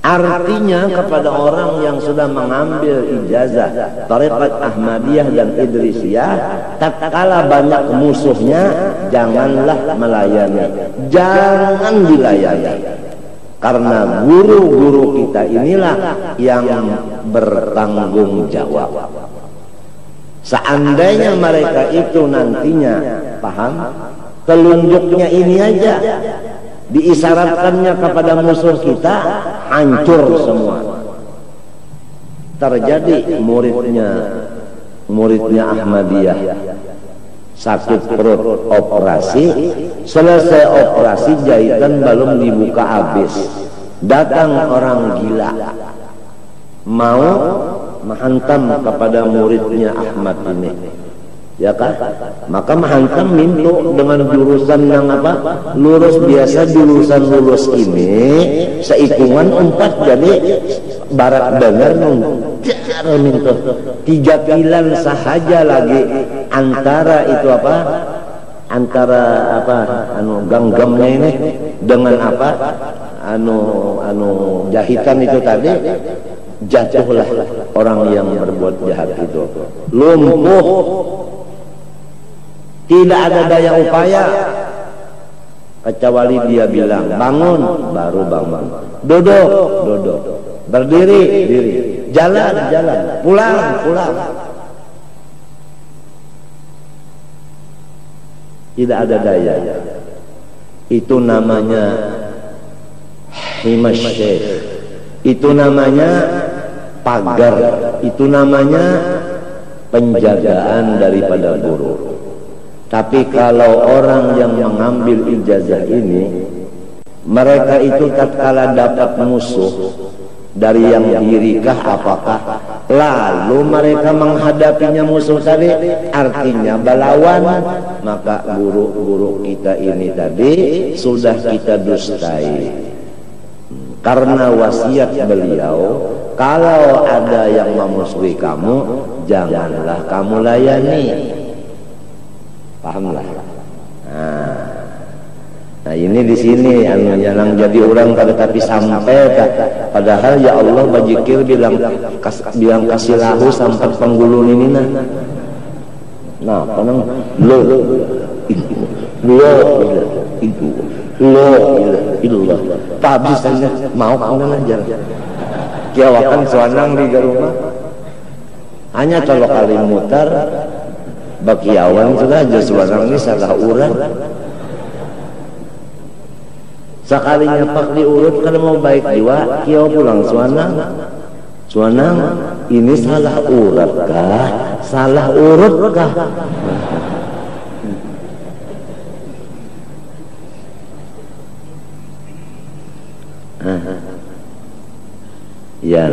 Artinya kepada orang yang sudah mengambil ijazah thariqat Ahmadiyah dan Idrisiyah, tatkala banyak musuhnya, janganlah melayani, jangan dilayani. Karena guru-guru kita inilah yang bertanggung jawab. Seandainya mereka itu nantinya, paham, telunjuknya ini aja, diisyaratkannya kepada musuh kita, hancur semua. Terjadi muridnya Ahmadiyah sakit perut, operasi, selesai operasi jahitan belum dibuka habis, datang orang gila mau menghantam kepada muridnya Ahmad ini, ya kan? Maka menghantam mintu dengan jurusan yang apa? Lurus. Biasa jurusan lurus ini seikungan 4, jadi barat benar mintu 3 kilan sahaja lagi antara itu apa? Antara apa? Ganggamnya ini dengan apa? Jahitan itu tadi. Jatuhlah orang yang berbuat jahat itu, lumpuh, tidak ada daya upaya kecuali dia bilang bangun, baru bangun, duduk, berdiri, jalan, pulang. Tidak ada daya. Itu namanya himas syekh, itu namanya pagar, itu namanya penjagaan daripada guru. Tapi kalau orang yang mengambil ijazah ini, mereka itu tatkala dapat musuh dari yang dirikah apakah, lalu mereka menghadapinya musuh tadi, artinya balawan, maka guru-guru kita ini tadi sudah kita dustai. Karena wasiat beliau, kalau ada yang memusuhi kamu, janganlah kamu layani. Pahamlah? Nah ini di sini yang jadi orang tapi sampai padahal ya Allah bajikir bilang kasih lahu sampai penggulun ini nah panang lo ilah tabisnya mau kamu aja kiawakan suanang di rumah hanya kalau kali mutar bakiawan sudah aja suanang ini salah urang. Sekalinya pak diurut kalau mau baik jiwa, kiau pulang suanang ini salah urat kah? Salah urut kah? Ya.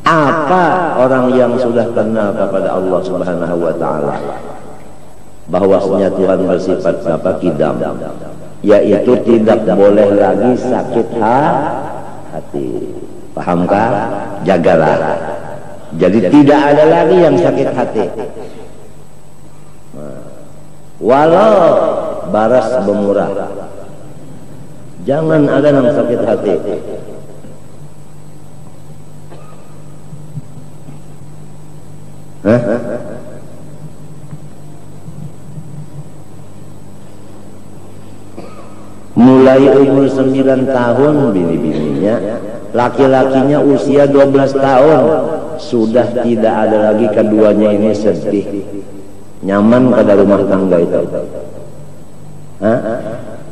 Apa orang yang sudah kenal kepada Allah Subhanahu wa taala bahwasanya Tuhan bersifat kidam, yaitu tidak boleh lagi sakit hati. Pahamkah? Jagalah. Jadi tidak ada lagi yang sakit hati. Walau baras bermurah, jangan ada yang sakit hati. Mulai umur 9 tahun bini-bininya, laki-lakinya usia 12 tahun, sudah tidak ada lagi keduanya ini sedih, nyaman pada rumah tangga itu.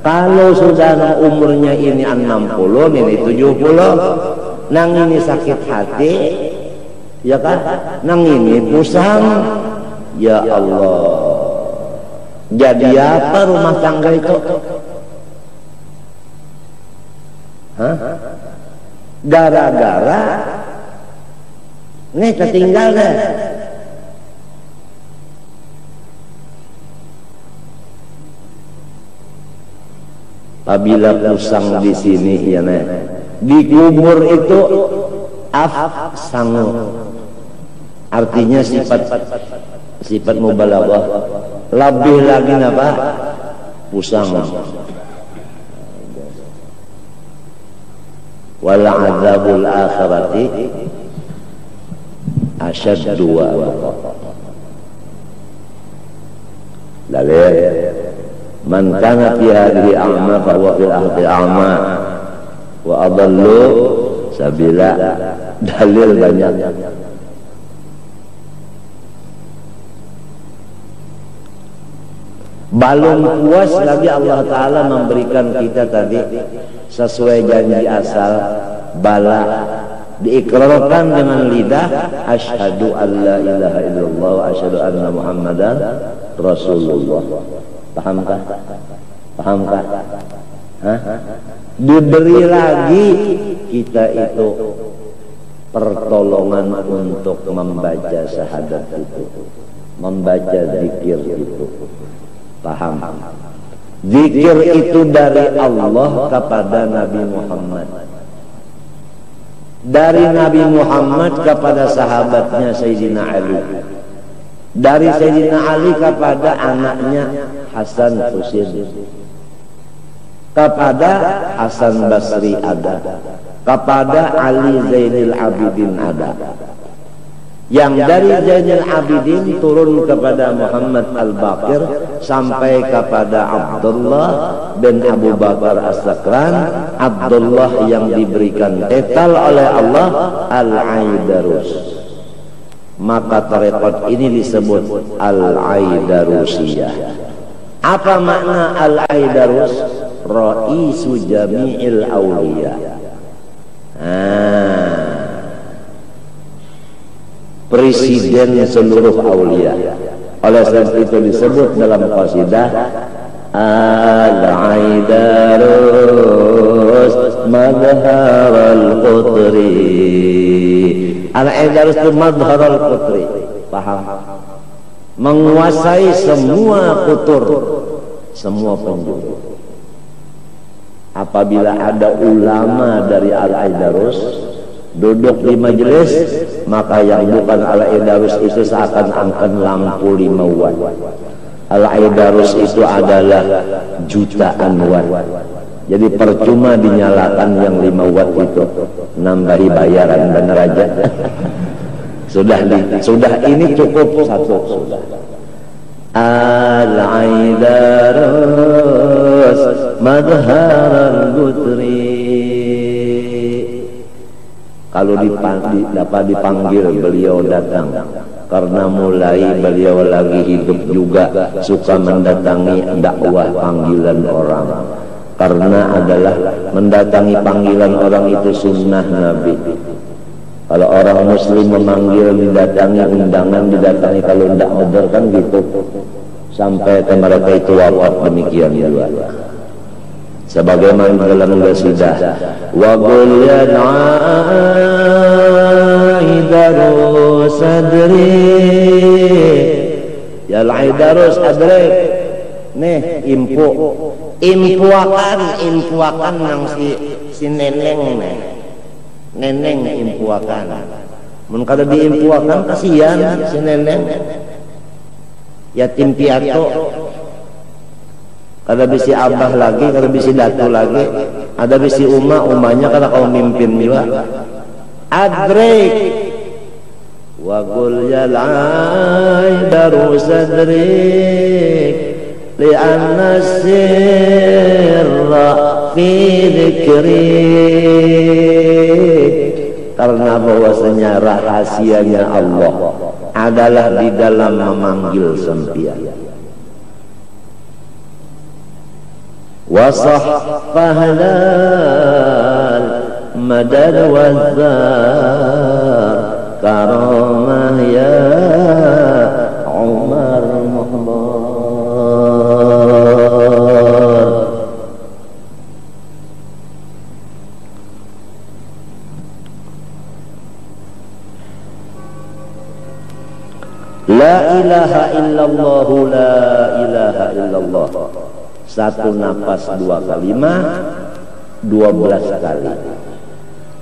Kalau sudah umurnya ini 60, ini 70, nang ini sakit hati, ya kan? Nang ini pusang, ya Allah. Jadi apa rumah tangga itu? Gara-gara nih tertinggal deh. Apabila pusang di sini ya nih, dikubur itu sangu, artinya sifat mubalaghah, lebih lagi apa? Pusang. Wal adzabul akhirati asyaddu wa abqa. Dalil man kana fi hadhihi a'ma fa huwa fil akhirati a'ma wa adallu sabila. Dalil banyak. Belum puas lagi Allah Ta'ala memberikan kita tadi sesuai janji asal, bala diikrarkan dengan lidah, asyhadu an la ilaha illallah wa asyhadu anna muhammadan rasulullah. Pahamkah? Pahamkah? Hah? Diberi lagi kita itu pertolongan untuk membaca syahadat itu, membaca zikir itu. Paham? Zikir itu dari Allah kepada Nabi Muhammad, dari Nabi Muhammad kepada sahabatnya Sayyidina Ali, dari Sayyidina Ali kepada anaknya Hasan Husain, kepada Hasan Basri ada, kepada Ali Zainil Abidin ada, yang dari Zainal Abidin turun kepada Muhammad Al-Baqir sampai kepada Abdullah bin Abu Bakar As-Sakran, Abdullah yang diberikan tetal oleh Allah, Al-Aidarus. Maka tarekat ini disebut Al-Aidarusiyah. Apa makna Al-Aidarus? Ra'isu jami'il awliya. Presiden seluruh aulia. Oleh sebab itu disebut dalam qasidah Al-Aidarus madharul qutri. Al-Aidarus itu madharul qutri. Paham? Menguasai semua kutur, semua penjuru. Apabila ada ulama dari Al-Aidarus duduk di majelis, maka yang bukan Al-Aidarus itu seakan-akan lampu 5 watt. Al-Aidarus itu adalah jutaan watt. Jadi percuma dinyalakan yang 5 watt itu, nambahi bayaran bener aja. Sudah ini cukup satu sudah. Al-Aidarus madharan gutri. Kalau dapat dipanggil, beliau datang. Karena mulai beliau lagi hidup juga suka mendatangi dakwah panggilan orang. Karena adalah mendatangi panggilan orang itu sunnah Nabi. Kalau orang muslim memanggil, didatangi, undangan didatangi, kalau tidak benar kan gitu. Sampai mereka itu wafat, demikian juga. Sebagaimana dalam qasidah wa qul ya Aidarus adri, ya Aidarus adri, nih impuakan nang si neneng impuakan. Mun kada diimpuakan kasihan si neneng, yatim piatu. Kada bisi abah lagi, kada bisi datu lagi, ada bisi umahnya kada kau mimpin juga. Adrik wa qul ya Aidarus adrik li anna sirra fi dzikri, karena bahwasanya rahasianya Allah adalah di dalam memanggil sempian. Wasahfahlal madad wazzar karamah ya Umar Muhammad. La ilaha illallah, la ilaha illallah. Satu napas 2 kalimat 12 kali.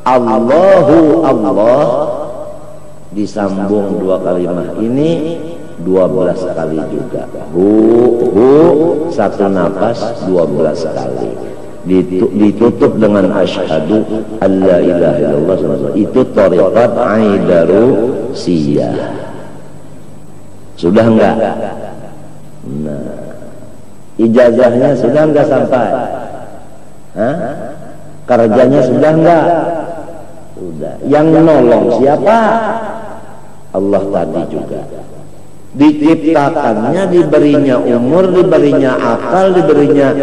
Allahu Allah disambung 2 kalimat ini 12 kali juga. Hu satu napas 12 kali. Ditutup dengan asyhadu alla ilaha illallah. Itu thariqat Aidarusiyah. Sudah enggak? Nah, ijazahnya sudah enggak sampai? Hah? Kerjanya sudah enggak? Sudah. Yang nolong siapa? Allah tadi juga. diciptakannya, diberinya umur, diberinya akal, diberinya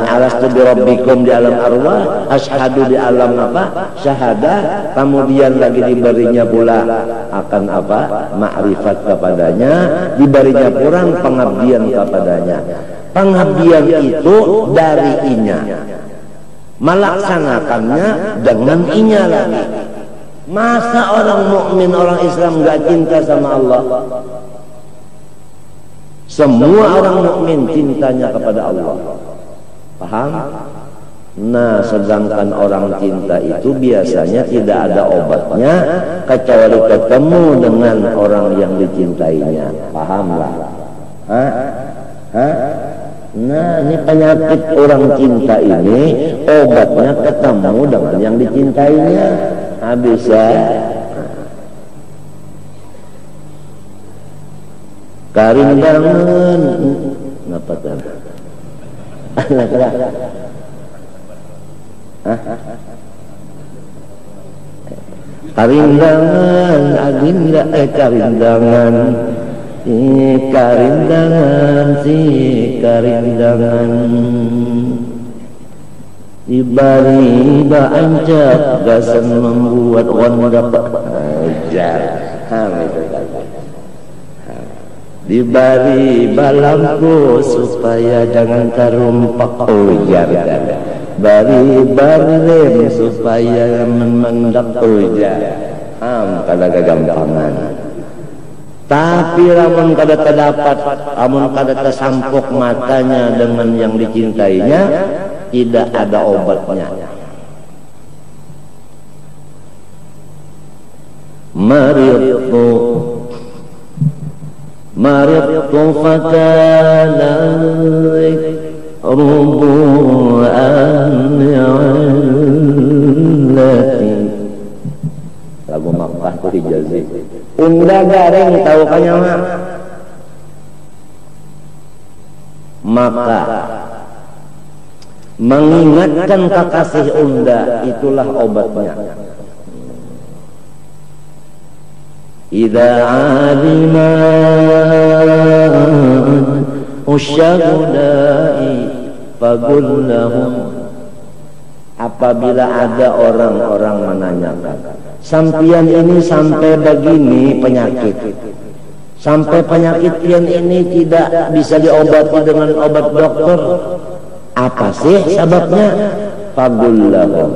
alastu bi rabbikum di alam arwah, asyhadu di alam apa? Syahadah, kemudian lagi diberinya pula akan apa? Ma'rifat kepadanya, diberinya kurang pengabdian kepadanya. Pengabdian itu dari inya, melaksanakannya dengan inya lagi. Masa orang mukmin, orang Islam gak cinta sama Allah? Semua orang mukmin cintanya kepada Allah. Paham? Nah, sedangkan orang cinta itu biasanya tidak ada obatnya kecuali ketemu dengan orang yang dicintainya. Pahamlah? Nah, ini penyakit orang cinta ini, obatnya ketemu dengan yang dicintainya. Habis ya. Karindangan ngapa tuh? Karindangan adinda karindangan karindangan karindangan tiba-tiba ancap gasan membuat wanita ajar dibari balamku supaya jangan terumpak ujar bari barem supaya mendak ujar kada gagampangan tapi lamun kada terdapat, lamun kada tersampok matanya dengan yang dicintainya, tidak ada obatnya. Maridtu fakana rubu'an illati. Lagu Makkah tu Hijazi. Unda garing tahu kanya maka mengingatkan kekasih unda itulah obatnya. Idza alima usyagudai faqul lahum, apabila ada orang-orang menanyakan sampian ini sampai begini penyakit, sampai penyakit yang ini tidak bisa diobati dengan obat dokter, apa sih sebabnya? Faqul lahum,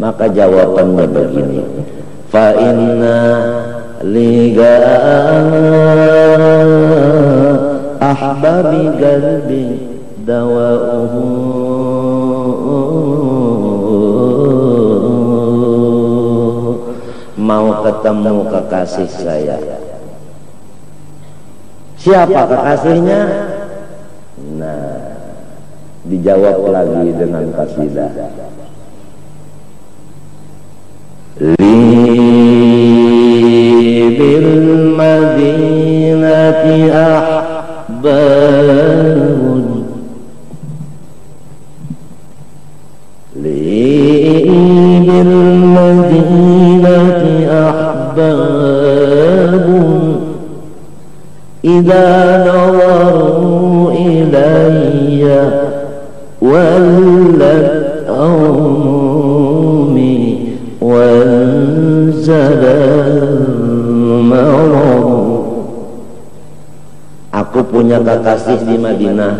maka jawabannya begini, fa inna liga ahbabi qalbi dawa'uhu, mau ketemu kekasih saya. Siapa kekasihnya? Nah, dijawab lagi dengan kasidah. Bil madinati ahbabun bil madinati ahbabun idza nawaru ilayya wallat ummi Aku punya kekasih di Madinah.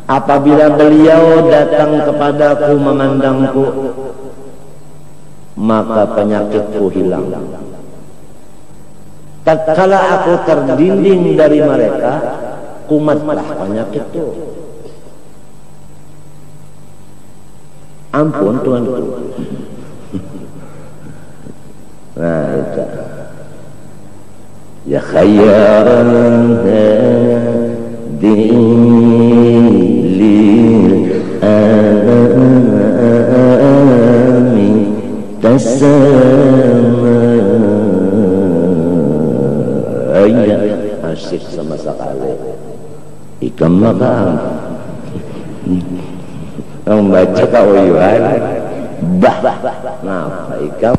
Apabila beliau datang kepadaku memandangku, maka penyakitku hilang. Tatkala aku terdinding dari mereka, kumatlah penyakitku. Ampun Tuanku. Nah itu ya khayran dilil alami tasama ayat asyik sama sekali ikam makam membaca kauyuan bah nah ikam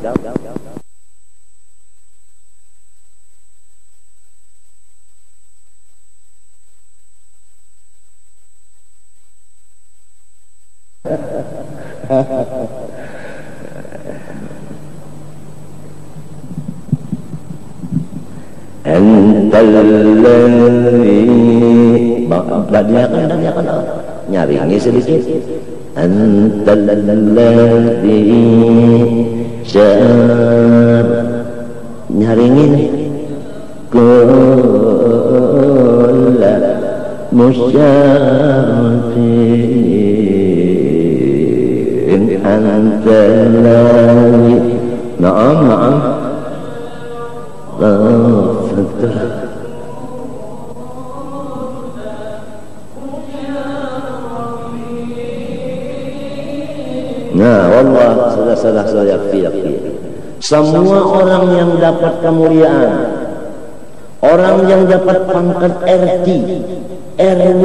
Daniakan nyaringi sedikit. Antalladzi syar nyaringin kulla musyafin antalladzi na'am Nah, wallah sudah yakfi. Semua orang yang dapat kemuliaan, orang yang dapat pangkat RT, RW,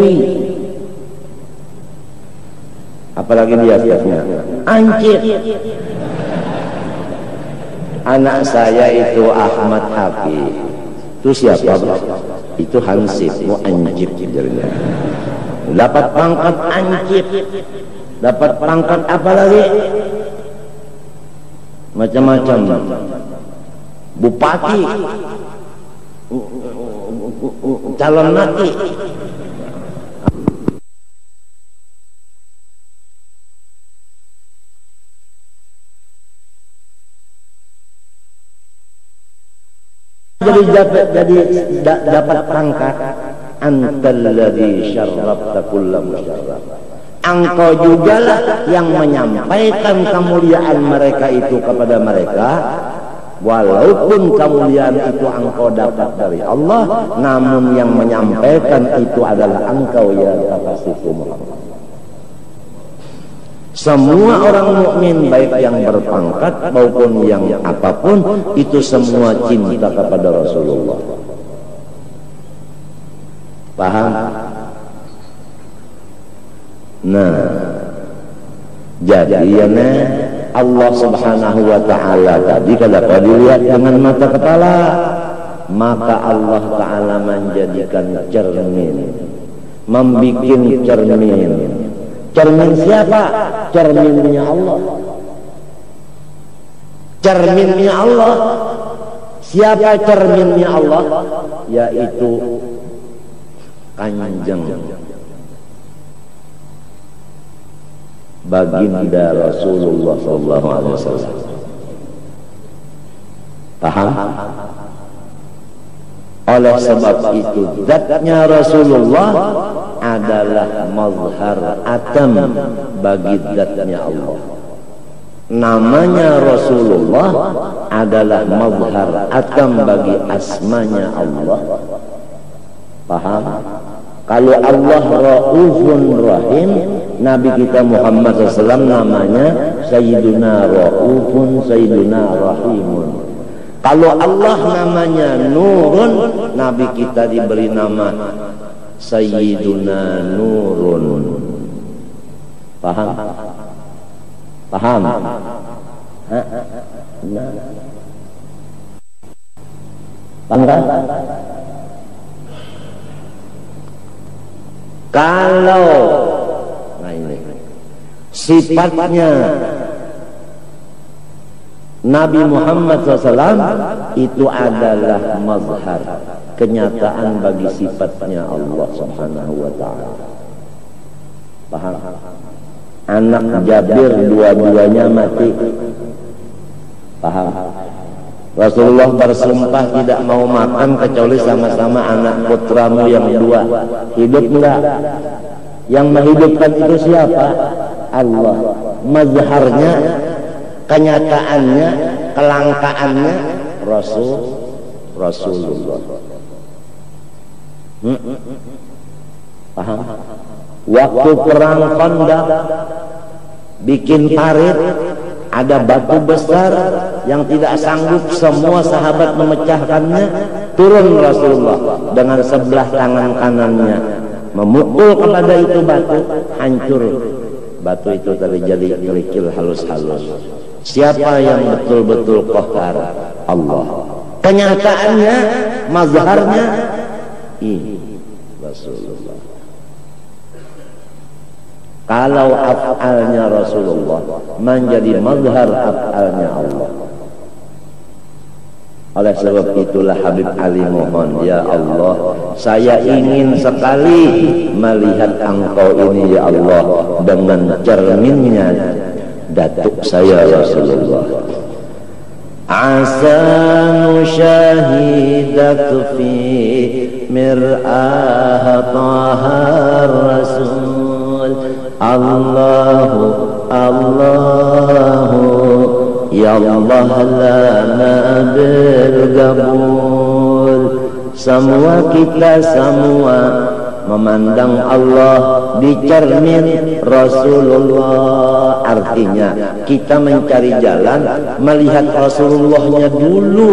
apalagi di atasnya, Ancip. Anak saya itu Ahmad Hafiz. Itu siapa? Itu Hansip, mau Ancip. Dapat pangkat Ancip. Dapat pangkat apa lagi? Macam-macam. Bupati, calon mati. Jadi dapat pangkat antalladzi syarrafta kullu musyarraf. Engkau jugalah yang menyampaikan kemuliaan mereka itu kepada mereka, walaupun kemuliaan itu engkau dapat dari Allah, namun yang menyampaikan itu adalah engkau ya kekasihku Muhammad. Semua orang mukmin baik yang berpangkat maupun yang apapun itu semua cinta kepada Rasulullah. Paham? Nah, jadi ya Allah Subhanahu wa Ta'ala tadi kalau dilihat dengan mata kepala, maka Allah Ta'ala menjadikan cermin, membikin cermin. Cermin siapa? Cerminnya Allah. Cerminnya Allah. Siapa cerminnya Allah? Yaitu Kanjeng baginda Rasulullah sallallahu alaihi wasallam. Paham? Oleh sebab itu zatnya Rasulullah adalah mazhar atam bagi zatnya Allah. Namanya Rasulullah adalah mazhar atam bagi asmanya Allah. Paham? Kalau Allah Raufun Rahim, Nabi kita Muhammad SAW namanya Sayyiduna Raufun, Sayyiduna Rahimun. Kalau Allah namanya Nurun, Nabi kita diberi nama Sayyiduna Nurun. Paham? Paham? Nah. Paham? Kalau nah ini sifatnya Nabi Muhammad SAW itu adalah mazhar, kenyataan bagi sifatnya Allah Subhanahu wa Ta'ala. Paham? Anak Jabir dua-duanya mati. Paham? Rasulullah bersumpah tidak mau makan kecuali sama-sama anak putramu yang dua. Hidup enggak? Yang menghidupkan itu siapa? Allah. Mazharnya, kenyataannya, kelangkaannya Rasulullah. Paham? Waktu perang Khandaq bikin parit, ada batu besar yang tidak sanggup semua sahabat memecahkannya, turun Rasulullah dengan sebelah tangan kanannya memukul kepada itu batu, hancur batu itu terjadi kerikil halus-halus. Siapa yang betul-betul qahar? Allah. Kenyataannya, mazharnya ini Rasulullah. Kalau af'alnya Rasulullah menjadi mazhar af'alnya Allah. Oleh sebab itulah Habib Ali mohon, ya Allah, saya ingin sekali melihat engkau ini ya Allah dengan cerminnya datuk saya Rasulullah. Asa nusyahidak fi mir'ah taha Rasul. Allahu Allahu ya Allah lana bil qabul. Semua kita semua memandang Allah di cermin Rasulullah. Artinya kita mencari jalan melihat Rasulullahnya dulu,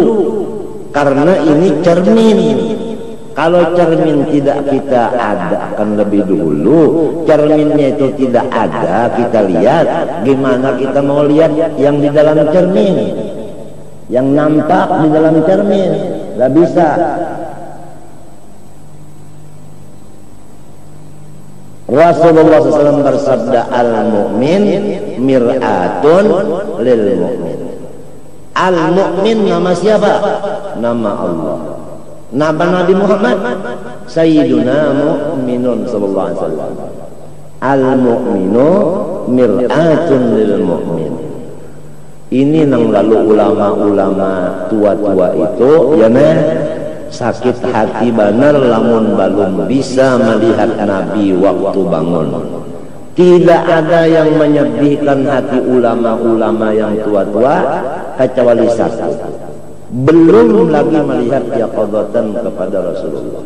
karena ini cermin. Kalau cermin tidak kita adakan lebih dulu, cerminnya itu tidak ada, kita lihat, gimana kita mau lihat yang di dalam cermin, yang nampak di dalam cermin? Gak bisa. Rasulullah SAW bersabda, al-mu'min mir'atun lil mu'min. Al-mu'min nama siapa? Nama Allah. Nama Nabi Muhammad Sayyiduna Mu'minun sallallahu alaihi wasallam. Al-mu'minu mir'atun lil mu'min. Ini nang lalu ulama-ulama tua-tua itu ya sakit hati benar lamun balum bisa melihat Nabi waktu bangun. Tidak ada yang menyedihkan hati ulama-ulama yang tua-tua kecuali satu, belum lagi melihat yaqadatan kepada Rasulullah.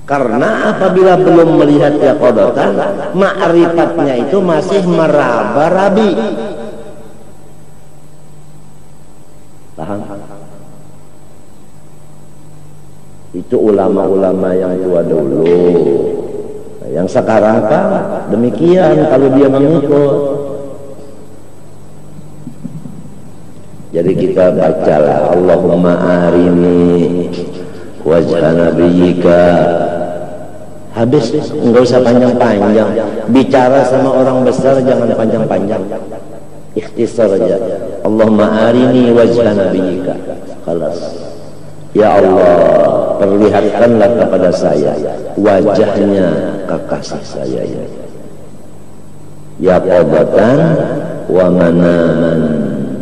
Karena apabila belum melihat yaqadatan, ma'rifatnya itu masih meraba-rabi. Paham? Itu ulama-ulama yang tua dulu. Yang sekarang kan demikian kalau dia mengikut. Jadi kita bacalah Allahumma arini wajha nabiyyika. Habis, enggak usah panjang-panjang. Bicara sama orang besar jangan panjang-panjang. Ikhtisar aja. Allahumma arini wajha nabiyyika. Khalas. Ya Allah, perlihatkanlah kepada saya wajahnya kekasih saya ya. Yaqadatan wa manaman,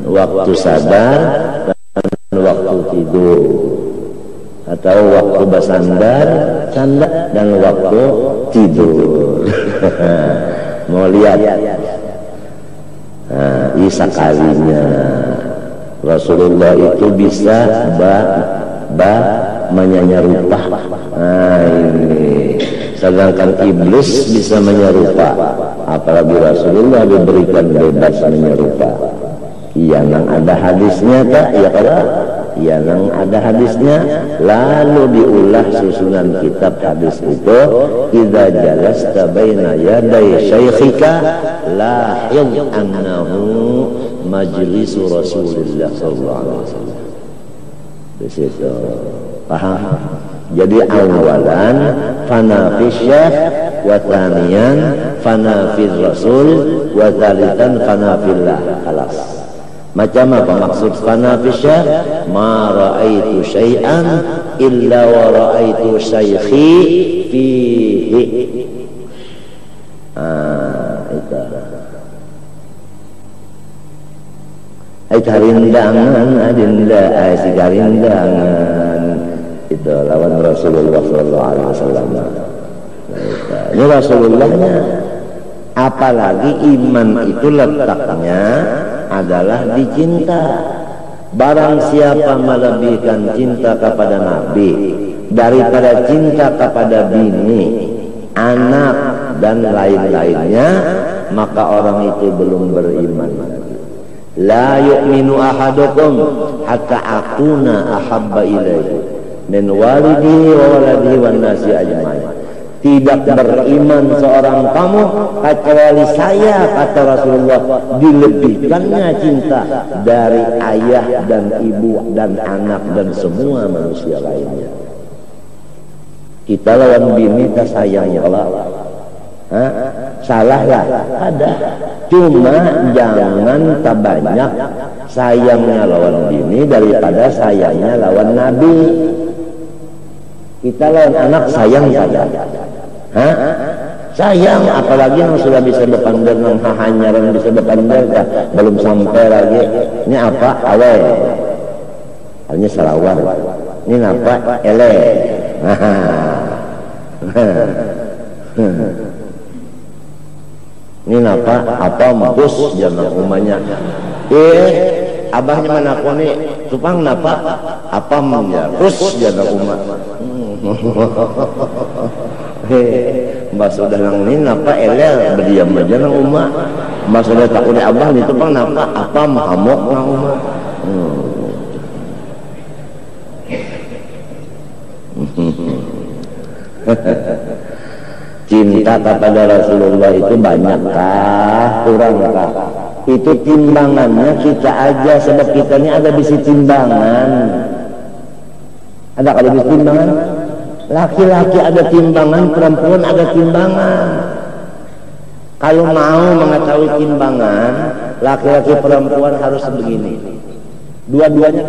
waktu sadar dan waktu tidur, atau waktu bersandar dan waktu tidur. Mau lihat? Nah, isa kalinya Rasulullah itu bisa menyerupa. Nah ini, sedangkan iblis bisa menyerupa, apalagi Rasulullah diberikan bebas menyerupa. Iya nang ada hadisnya tak? Ya kalau iya nang ada hadisnya, lalu diulah susunan kitab hadis itu. Idza jalasta baina yaday syaikhika lahid annahu majlisu Rasulullah sallallahu alaihi wasallam. Di situ paham? Jadi awalan fana fi syekh, wa thaniyan fana fi rasul, wa thalithan fana fillah. Khalas. Macam apa maksud fana fi syekh? Ma ra'aitu syai'an illa wa ra'aitu syaikhi fihi. Itu. Ay karindangan adinda ay si karindangan itu lawan Rasulullah sallallahu alaihi wasallam. Ini Rasulullahnya. Apalagi iman itu letaknya adalah di cinta. Barang siapa melebihkan cinta kepada Nabi daripada cinta kepada bini, anak dan lain-lainnya, maka orang itu belum beriman. La yu'minu ahadukum hatta akuna ahabba ilaihi min walidihi wa waladihi wan nasi ajmain. Tidak beriman seorang kamu kecuali saya, kata Rasulullah, dilebihkannya cinta dari ayah dan ibu dan anak dan semua manusia lainnya. Kita lawan bini tak sayang Allah. Salah lah, ada. Cuma jangan tak banyak sayangnya lawan bini daripada sayangnya lawan Nabi. Kita lawan anak sayang saja. Sayang, apalagi yang sudah bisa berpandar, yang hanyaran bisa berpandar, belum sampai lagi. Ini apa? Awal. Hanya salawar. Ini apa? Ele. Ini apa mampus jangan umanya. Abahnya mana aku nih tupang napa apa ya terus jangan umat. Mbak sudah nang ini napa elel berdiam aja nang umat. Mbak sudah takut abah nih tupang napa apa mahamok nang umat. Cinta kepada Rasulullah itu banyakkah, kurangkah? Itu timbangannya kita aja, sebab kita ini ada bisi timbangan. Ada kalau bisi timbangan? Laki-laki ada timbangan, perempuan ada timbangan. Kalau mau mengetahui timbangan, laki-laki perempuan harus begini. Dua-duanya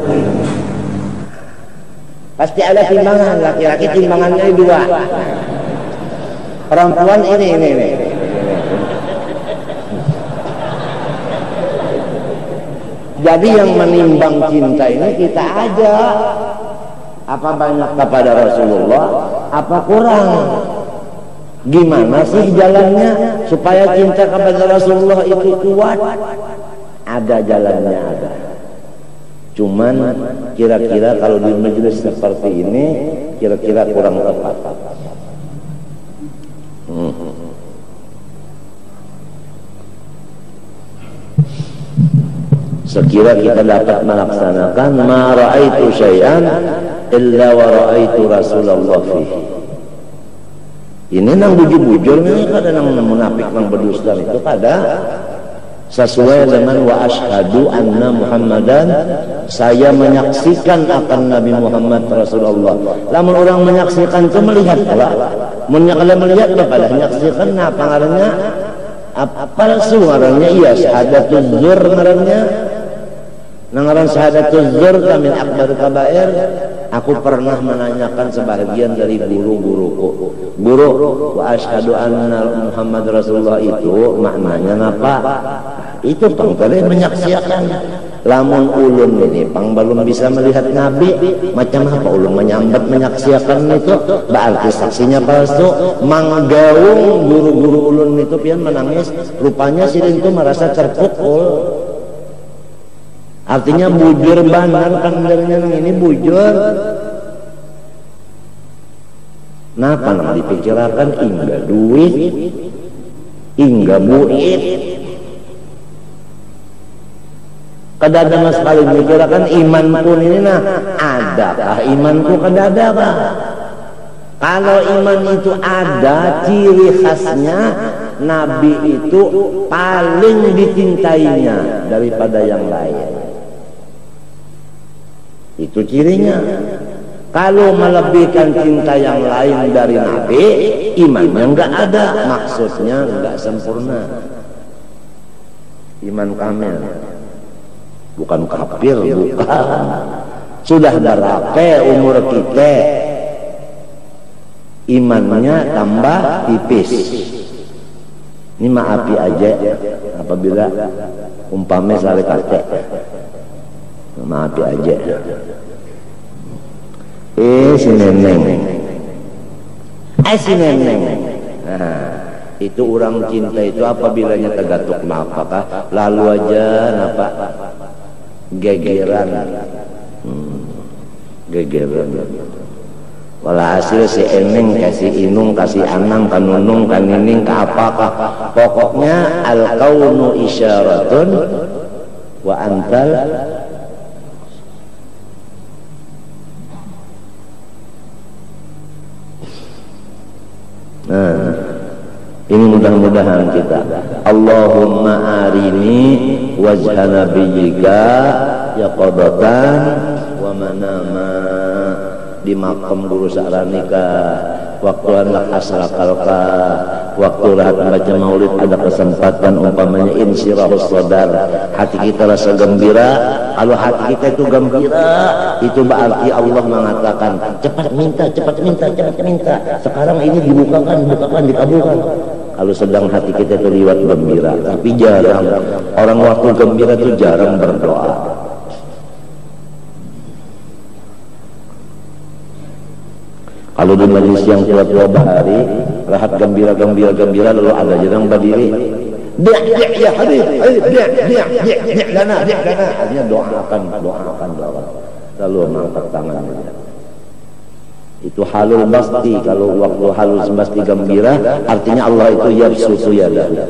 pasti ada timbangan. Laki-laki timbangannya dua. Perempuan ini. Jadi yang menimbang cinta ini kita aja. Apa banyak kepada Rasulullah, apa kurang? Gimana sih jalannya supaya cinta kepada Rasulullah itu kuat? Ada jalannya, ada. Cuman kira-kira kalau di majelis seperti ini kira-kira kurang tepat. Sekira kita dapat melaksanakan ma ra'aitu syai'an illa wa ra'aitu Rasulullah fihi. Ini nang bujur-bujur nih kada nang munafik nang berdusta itu kada sesuai dengan wa asyhadu anna Muhammadan, saya menyaksikan akan Nabi Muhammad Rasulullah. Lamun orang menyaksikan itu melihat Allah. Kalau melihat pada menyaksikan apa ngarannya? Palsu ngarannya, iya syahadatul zur ngarannya. Nangaran syahadatul zur min akbar kabair. Aku pernah menanyakan sebagian dari guru-guruku. Guru, wa asyhadu anna Muhammad Rasulullah itu maknanya apa? Itu pangkali menyaksikan. Lamun ulun ini pang belum bisa melihat Nabi, macam apa ulun menyambat menyaksikan itu? Berarti saksinya palsu. Manggaung guru-guru ulun itu pian menangis. Rupanya si itu merasa terpukul. Artinya bujur benar pandarnya nang ini bujur. Napa nang dipikirakan hingga duit, hingga buit. Kada ada mas sekali dipikirakan iman pun ini nah adakah imanku kada ada kah? Kalau iman itu ada, ciri khasnya Nabi itu paling dicintainya daripada yang lain. Itu cirinya. Kalau melebihkan cinta yang lain dari Nabi, imannya enggak ada, maksudnya enggak sempurna. Iman kamil, bukan kafir, bukan. Sudah berapa umur kita, imannya tambah tipis. Ini maafi aja apabila umpamanya sare kate. Maafi aja. Si neneng. Si neneng. Nah, itu orang cinta itu apabilanya tergatuk napakah lalu aja napa gegeran. Gegeran. Walhasil si eneng kasih inung kasih anang kanunung kanining ke apakah, pokoknya al kaunu isyaratun wa antal ini mudah-mudahan kita Allahumma arini wajha nabiyyika yaqadatan wa manama di makam guru saranika waktu anak asrakalka, waktu rahat membaca maulid ada kesempatan umpamanya insyirahus sadar, hati kita rasa gembira. Kalau hati kita itu gembira, itu berarti Allah mengatakan cepat minta, cepat minta, cepat minta. Sekarang ini dibukakan, dikabulkan. Kalau sedang hati kita itu liwat gembira, tapi jarang orang waktu gembira itu jarang berdoa. Kalau di majelis yang tua-tua bahari, rahat gembira lalu ada jarang berdiri. Dia ya Habib, dia lana. Artinya doakan. Lalu mengangkat tangannya. Itu halul basti. Kalau waktu halul basti gembira, artinya Allah itu yabsutu yadahu.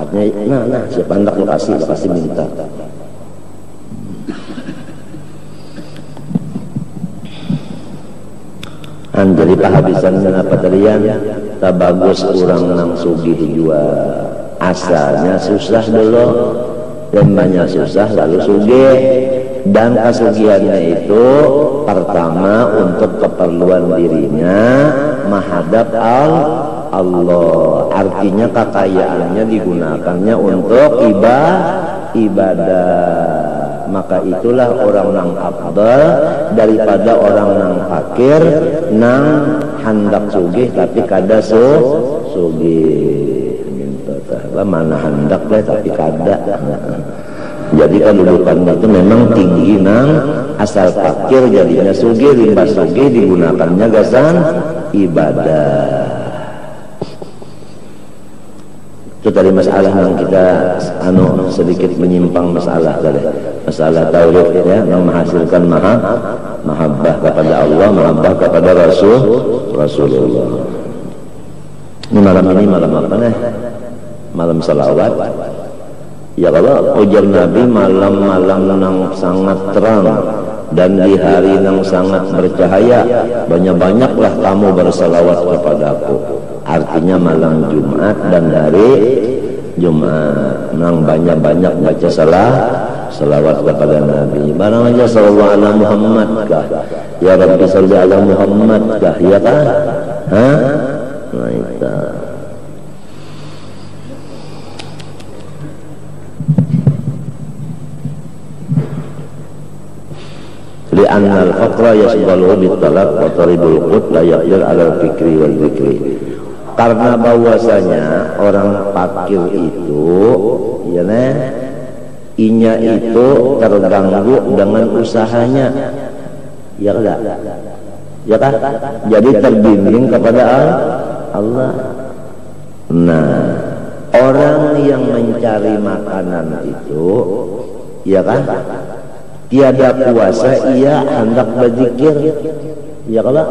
Artinya, nah, siapa hendak lo kasih minta. Jadi pahabisan apa tadian tak bagus orang nang sugih jua asalnya susah dulu dan banyak susah lalu sugih, dan kasugihannya itu pertama untuk keperluan dirinya menghadap Allah, artinya kekayaannya digunakannya untuk ibadah. Maka itulah orang nang afdal daripada orang nang fakir nang hendak sugih tapi kada sugih. Minta tahla mana hendak lah tapi kada. Jadi kedudukannya itu memang tinggi nang asal fakir jadinya sugih, limbah sugih digunakannya gasan ibadah. Itu tadi masalah yang kita sedikit menyimpang masalah tauhid ya, yang menghasilkan mahabbah kepada Allah, mahabbah kepada Rasulullah. Ini malam apa nih? Malam salawat. Ya Allah, ujar Nabi malam-malam yang sangat terang dan di hari yang sangat bercahaya, banyak-banyaklah kamu bersalawat kepadaku. Artinya malam Jumat dan hari Jumat nang banyak-banyak baca salawat kepada Nabi. Barang aja sallallahu ala Muhammad kah, ya Rabbi salli ala Muhammad kah, ya kah? Nah itu. Li'anna al-faqra yashghaluhu bit-talab wa taribul qut la yaqdir 'ala al-fikri wal dzikri. Karena bahwasanya orang fakir itu ya inya itu terganggu dengan usahanya, ya enggak? Ya kan? Jadi terbimbing kepada Allah. Nah, orang yang mencari makanan itu ya kan? Tiada puasa ia hendak berzikir, ya kalau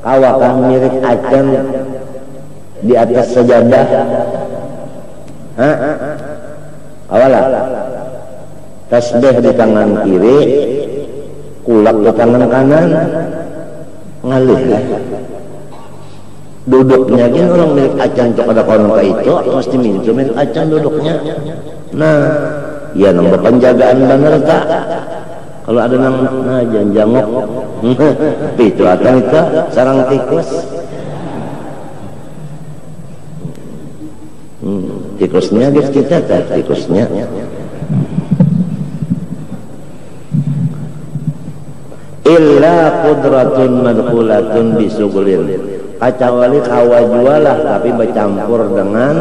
kawakan mirip acan di atas sajadah, kawalah tasbih di tangan kiri, kulak di tangan kanan, ngalih duduknya kan orang milik acan cok ada konon kayak itu mesti minta milik acan duduknya. Nah ya nambah penjagaan bener tak kalau ada nang janjangok itu atau itu sarang tikus tikusnya guys kita tak tikusnya illa qudratun madkhulatun bisugulil, kecuali kawajualah tapi bercampur dengan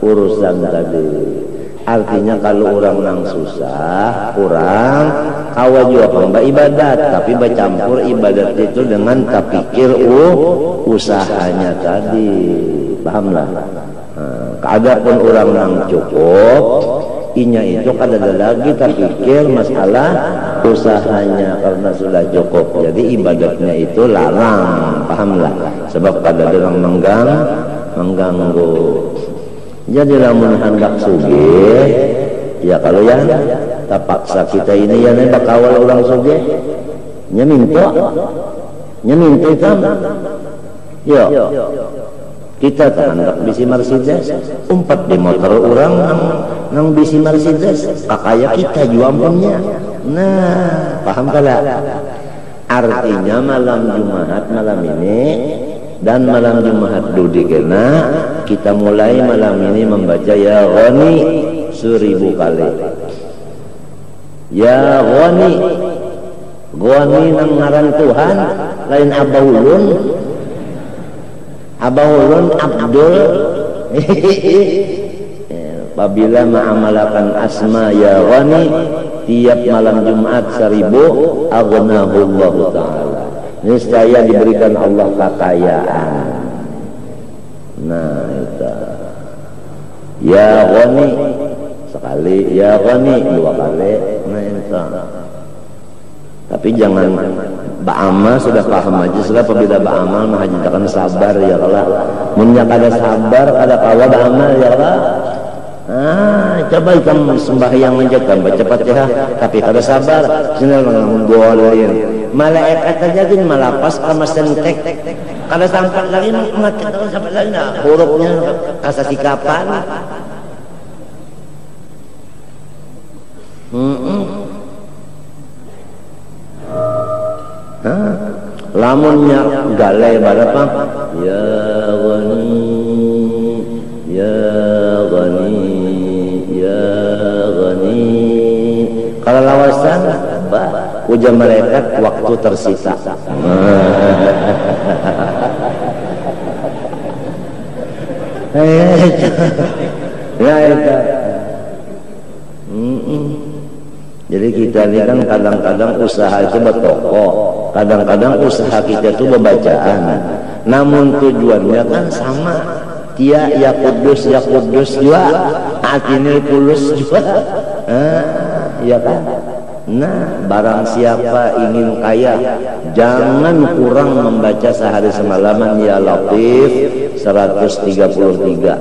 urusan tadi. Artinya kalau orang nang susah kurang kawajua hamba ibadat tapi bercampur ibadat itu dengan terpikir usahanya tadi, pahamlah. Adapun orang nang cukup inya itu kada ada lagi terpikir masalah usahanya karena sudah cukup, jadi ibadatnya itu larang, pahamlah, sebab kada ada orang mengganggu. Jadi lamun hendak sugih ya kalau ya terpaksa kita ini ya bakawal orang sugih nya minta kan yo kita tak hendak bisi Mercedes umpat di motor orang nang bisi Mercedes kakaya kita jual punya Nah, paham kala? Artinya malam Jumat malam ini dan malam Jumat dudikena kita mulai malam ini membaca ya Ghani 1000 kali. Ya Ghani, Ghani nang ngaran Tuhan lain Abahulun, Abahulun Abdul. Apabila ma'amalakan asma ya Ghani tiap malam Jumat 1000 aghnahullahu ta'ala, niscaya diberikan Allah kekayaan. Nah itu ya Ghani sekali, ya Ghani 2 kali. Nah itu. Tapi jangan ba'amal sudah paham aja sudah. Apabila ba'amal menghajikan sabar ya Allah, munyak ada sabar ada kawa ba'amal ya Allah. Coba ikan sembahyang aja kan baca Fatihah tapi kada sabar senang menggolin malaikat aja gini malapas sama sentek kada sampai lagi mati kada sampai lagi nah hurufnya kasa sikapan. Lamunnya galai berapa ya Ghani ya Ghani ya Ghani. Kalau lawasan ujar malaikat waktu tersisa. Ya itu. Jadi kita ini kan kadang-kadang usaha itu bertoko, kadang-kadang usaha kita itu berbacaan, namun tujuannya kan sama. Dia ya kudus juga, atinil pulus juga, ya kan? Nah, barang siapa ingin kaya, jangan kurang membaca sehari semalaman ya Latif 133.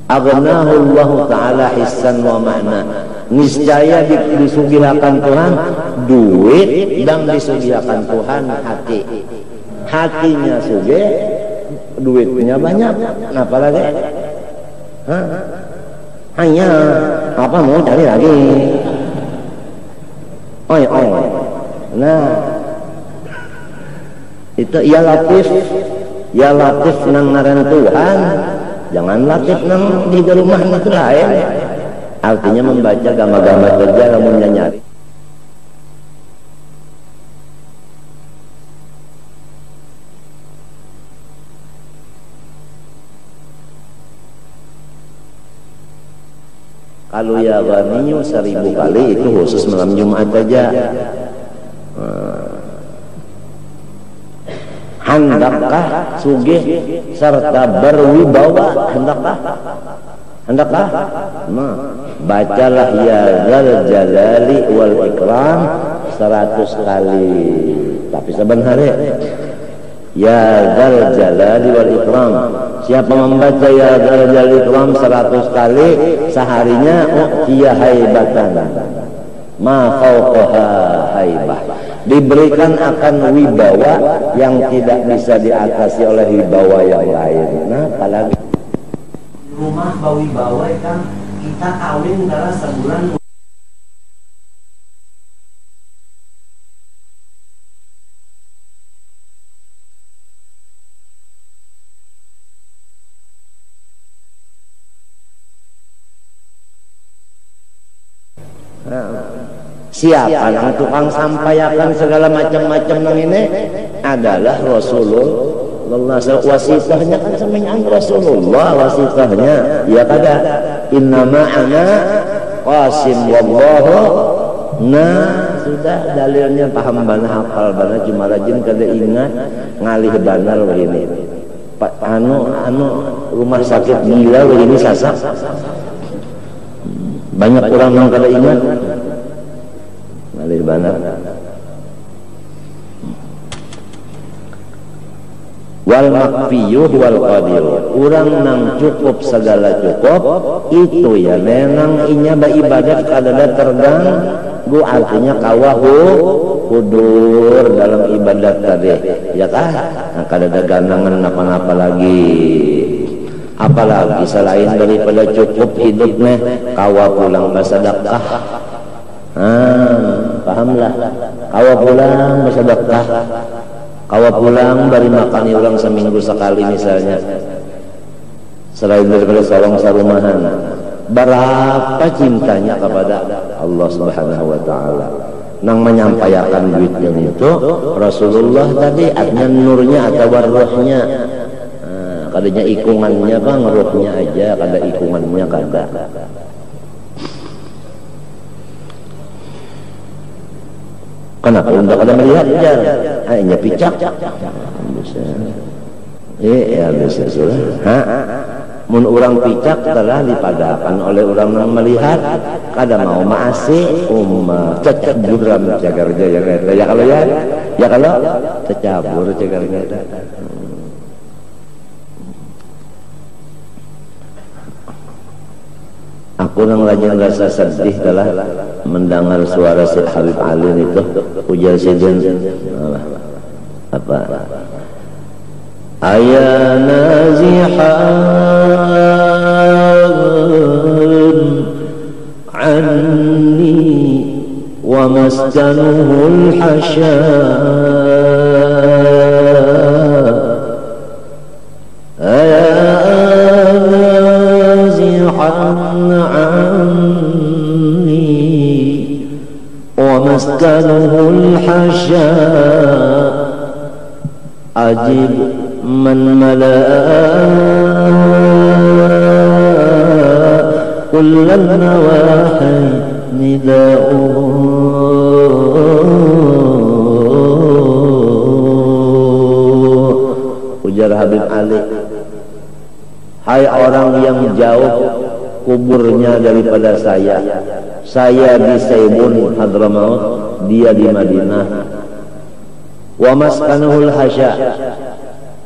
Aghnahullahu ta'ala hissan wa ma'na. Niscaya disugihakan Tuhan duit dan disugihakan Tuhan hati. Hatinya sugih, duitnya banyak. Kenapa lagi? Hanya apa mau cari lagi? Nah, itu ya Latif nang ngaran Tuhan. Jangan Latif nang di rumah itu lain. Artinya membaca gambar-gambar kerja namun nyari. Kalau ya Ghani 1000 kali itu khusus malam Jumat saja. Hendakkah sugih serta berwibawa? Hendakkah? Nah, bacalah ya Dzal Jalali wal Ikram 100 kali. Tapi sebenarnya ya Dzal Jalali wal Ikram, siapa membaca ya Dzal Jalali wal Ikram 100 kali seharinya dia haibatan ma fauqaha haibah, diberikan akan wibawa yang tidak bisa diatasi oleh wibawa yang lain. Nah, apalagi rumah bawi-bawa kan kita kawin dalam sebulan. Siapa yang tukang sampaikan segala macam-macam nang ini adalah Rasulullah. Wasitahnya kan semenyan Rasulullah, wasitahnya ya kada innama ana qasim wallahu. Nah sudah dalilnya paham bana hafal bana cuma rajin kada ingat ngalih banar begini anu rumah sakit gila begini sasak banyak orang yang kada ingat ngalih banar. Wal makfiyuh wal qadir, urang nang cukup segala cukup itu ya nenang inya beribadat kadada terganggu, artinya kawahu kudur dalam ibadat tadi ya kan. Nah, kadada ganangan apa-apa lagi, apalagi selain daripada cukup hidupnya kawa pulang bersedekah. Pahamlah. Kawa pulang bersedekah, kawa pulang bari makan orang seminggu sekali misalnya, selain daripada sarong sarumahan. Berapa cintanya kepada Allah Subhanahu wa Ta'ala. Nang menyampaikan duitnya itu Rasulullah tadi artinya nurnya atau rohnya. Kadanya ikungannya bang, rohnya aja, kada ikungannya kada. Kenapa anda kada melihat jar? Hanya picak. Bisa. Ya bisa sudah. Mun orang picak telah dipadakan oleh orang yang melihat kada mau maasi cecabur cagar jaya ya kalau ya kalau cecabur cagar jaya. Aku yang lagi rasa sedih telah mendengar suara si Habib Ali itu ujar sejen apa ayah nazihan anni wa maskanuhul hasya ayah nazihan anni wa maskanuhul hasya ajib man mala'a kullan nawahi nida'uhu. Ujar Habib Ali, hai orang yang jauh kuburnya daripada saya di Saibun Hadramaut, dia di Madinah. Wa maskanuhul hasya,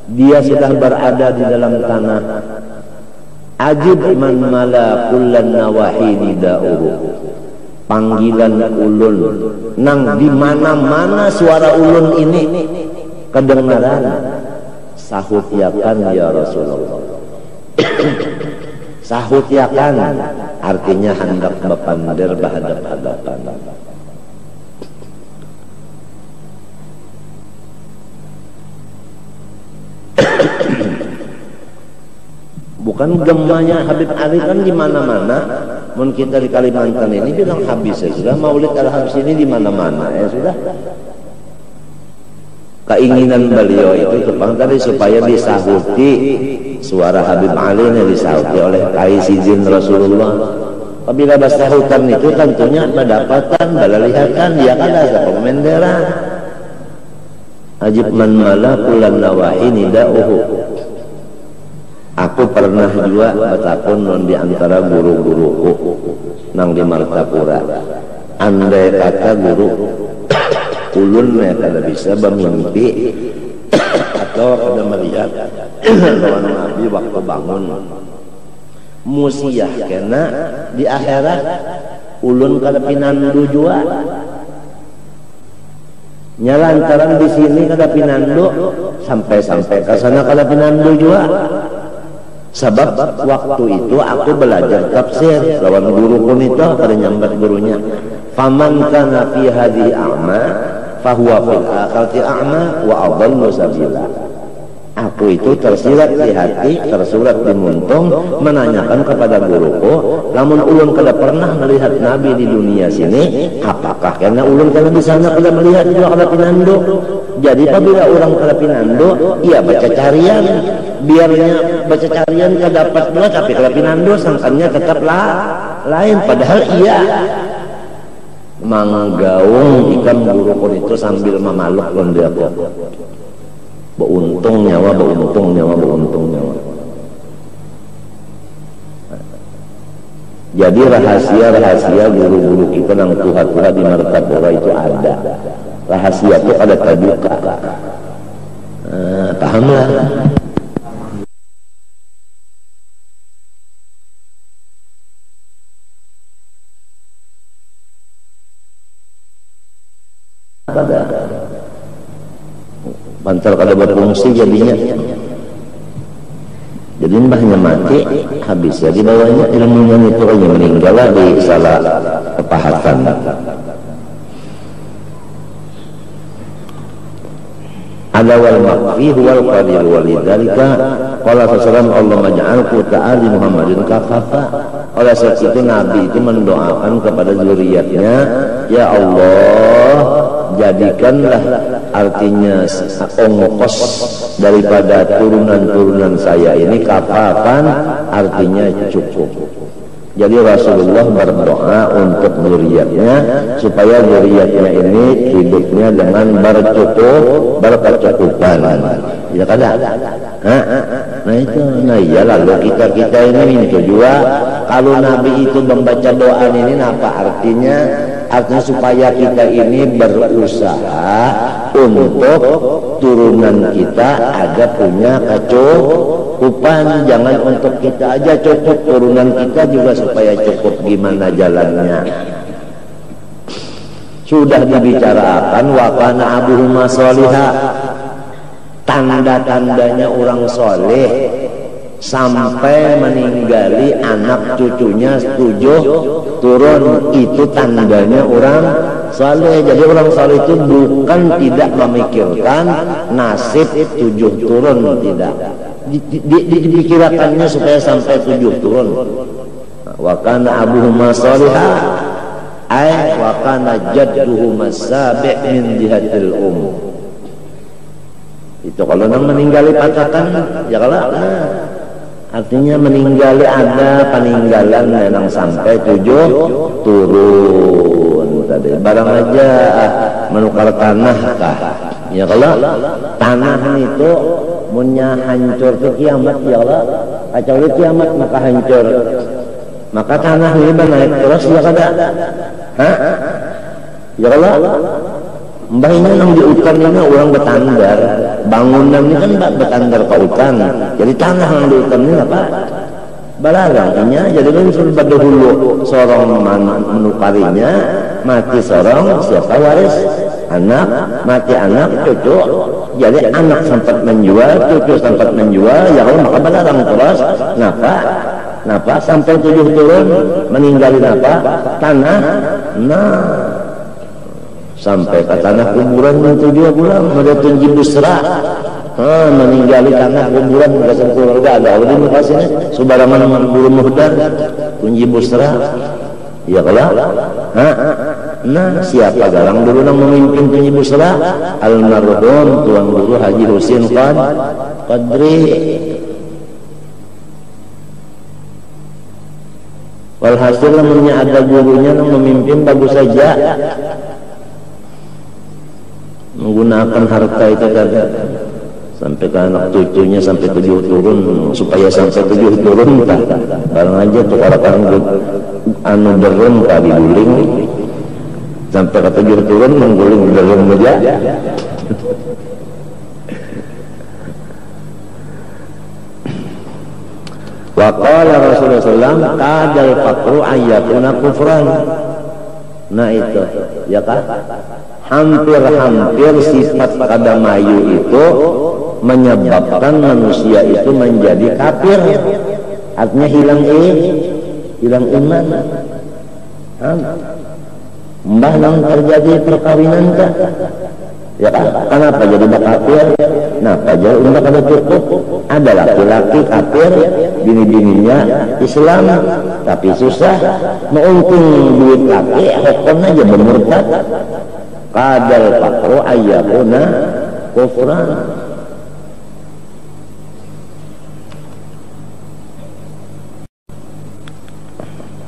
dia sudah berada di dalam tanah. Ajib man mala kullan nawahi nida'uhu, panggilan ulun nang di mana-mana suara ulun ini kedengaran. Sahut yakan ya Rasulullah. Sahut yakan artinya hendak bepandir berhadap-hadapan. Bukan gemanya Habib Ali kan di mana-mana. Mun kita di Kalimantan ini bilang habis ya sudah, Maulid Al-Habs ini di mana-mana ya sudah. Keinginan beliau itu tepang tadi supaya disahuti suara Habib Ali ini disahuti oleh Kaisizin Rasulullah. Apabila basahutan itu tentunya pendapatan, balalihatan dia kan ada pemendera. Ajib man mala kullan nawahi nida'uhu. Aku pernah juga betapun non di antara guru-guruku nang di Martapura. Andai kata guru ulun kada bisa bermimpi atau kada melihat lawan Nabi waktu bangun musiyah kena di akhirat ulun kada pinandu jua nyalantaran di sini kada pinandu sampai ke sana kada pinandu jua. Sebab waktu itu aku belajar tafsir lawan guruku itu kada nyambat gurunya. Faman kana fi hadhihi a'ma fahuwa fil akhirati a'ma wa adallu sabila. Aku itu tersirat di hati, tersurat di muntung menanyakan kepada guruku, lamun ulun kada pernah melihat Nabi di dunia sini, apakah karena ulun kada di sana kada melihat juga kada pinando? Jadi apabila orang kada pinando, ia baca carian, biarnya baca carian kada dapat pula tapi kada pinando sangkannya tetaplah lain, padahal ia manggaung ikan guruku itu sambil memaluk dia kok. Beuntung nyawa. Jadi rahasia guru-guru kita yang tuha-tuha di Martapura itu ada. Rahasia itu ada terbuka. Pahamlah. Bantal kada berfungsi jadinya. Jadi mbahnya mati, habis ya dibawanya ilmunya itu hanya meninggal di salah kepahatan. Ada wal makfi wal qadir walidzalika qala sallallahu Allah maj'alku ta'ali Muhammadin kafafa. Oleh sebab itu Nabi itu mendoakan kepada zuriatnya, ya Allah jadikanlah artinya ongkos daripada turunan-turunan saya ini kafafan, artinya cukup. Jadi Rasulullah berdoa untuk zuriatnya supaya zuriatnya ini hidupnya dengan berkecukupan. Ya kada? Nah itu, nah iya lalu kita ini minta juga kalau Nabi itu membaca doa ini apa artinya? Artinya supaya kita ini berusaha untuk turunan kita ada punya kecukupan, jangan untuk kita aja cukup, turunan kita juga supaya cukup. Gimana jalannya? Sudah dibicarakan wakana abuhuma sholihah, tanda-tandanya orang soleh sampai meninggali anak cucunya 7 turun, itu tandanya orang saleh. Jadi orang saleh itu bukan tidak memikirkan nasib 7 turun, tidak dipikirkannya supaya sampai 7 turun. Wa kana abuhuma sholihah ay wa kana jadduhuma sabi' min jihatil itu kalau nang meninggali patakan ya kalau artinya meninggali ada peninggalan yang sampai 7 turun tadi. Barang aja menukar tanah kah? Ya kalau tanah itu punya hancur ke kiamat ya Allah. Kacau di kiamat maka hancur. Maka tanah ini naik terus ya kada? Hah? Ya Allah. Mbah ini nang di hutan ini orang betandar, bangunan ini kan betandar ke hutan, jadi tanah yang di hutan ini apa? Balarangnya, jadi kan sudah dahulu seorang menukarinya, mati seorang, siapa waris? Anak, mati anak, cucu, jadi anak sempat menjual, cucu sempat menjual, ya kalau maka balarang terus, napa sampai 7 turun, meninggalin apa? Tanah, nah. Sampai ke tanah kuburan itu 2 bulan ada tunji busra meninggali tanah kuburan bersama keluarga ada di muka sini subarangan buru muhdar tunji busra ya kalau nah siapa garang dulu yang memimpin tunji busra almarhum Tuan Guru Haji Husin Qadri. Walhasil namanya ada gurunya yang memimpin bagus saja menggunakan harta itu kan sampai ke anak cucunya sampai 7 turun supaya sampai 7 turun tak barang aja tuh orang anu derun kali guling sampai ke 7 turun mengguling derun aja. Wa qala Rasulullah sallallahu alaihi wasallam kadal faqru ayyakuna kufran. Nah itu ya kan hampir-hampir sifat kadamayu itu menyebabkan manusia itu menjadi kafir, artinya hilang iman. Mbah nang terjadi perkawinan kah? Ya kan? Kenapa jadi kafir? Kenapa jadi udah kada cukup? Ada laki-laki kafir, bini-bininya Islam, tapi susah menguntung duit laki, hukumnya aja bermurtad. Kadal fakru ayyakuna kufran.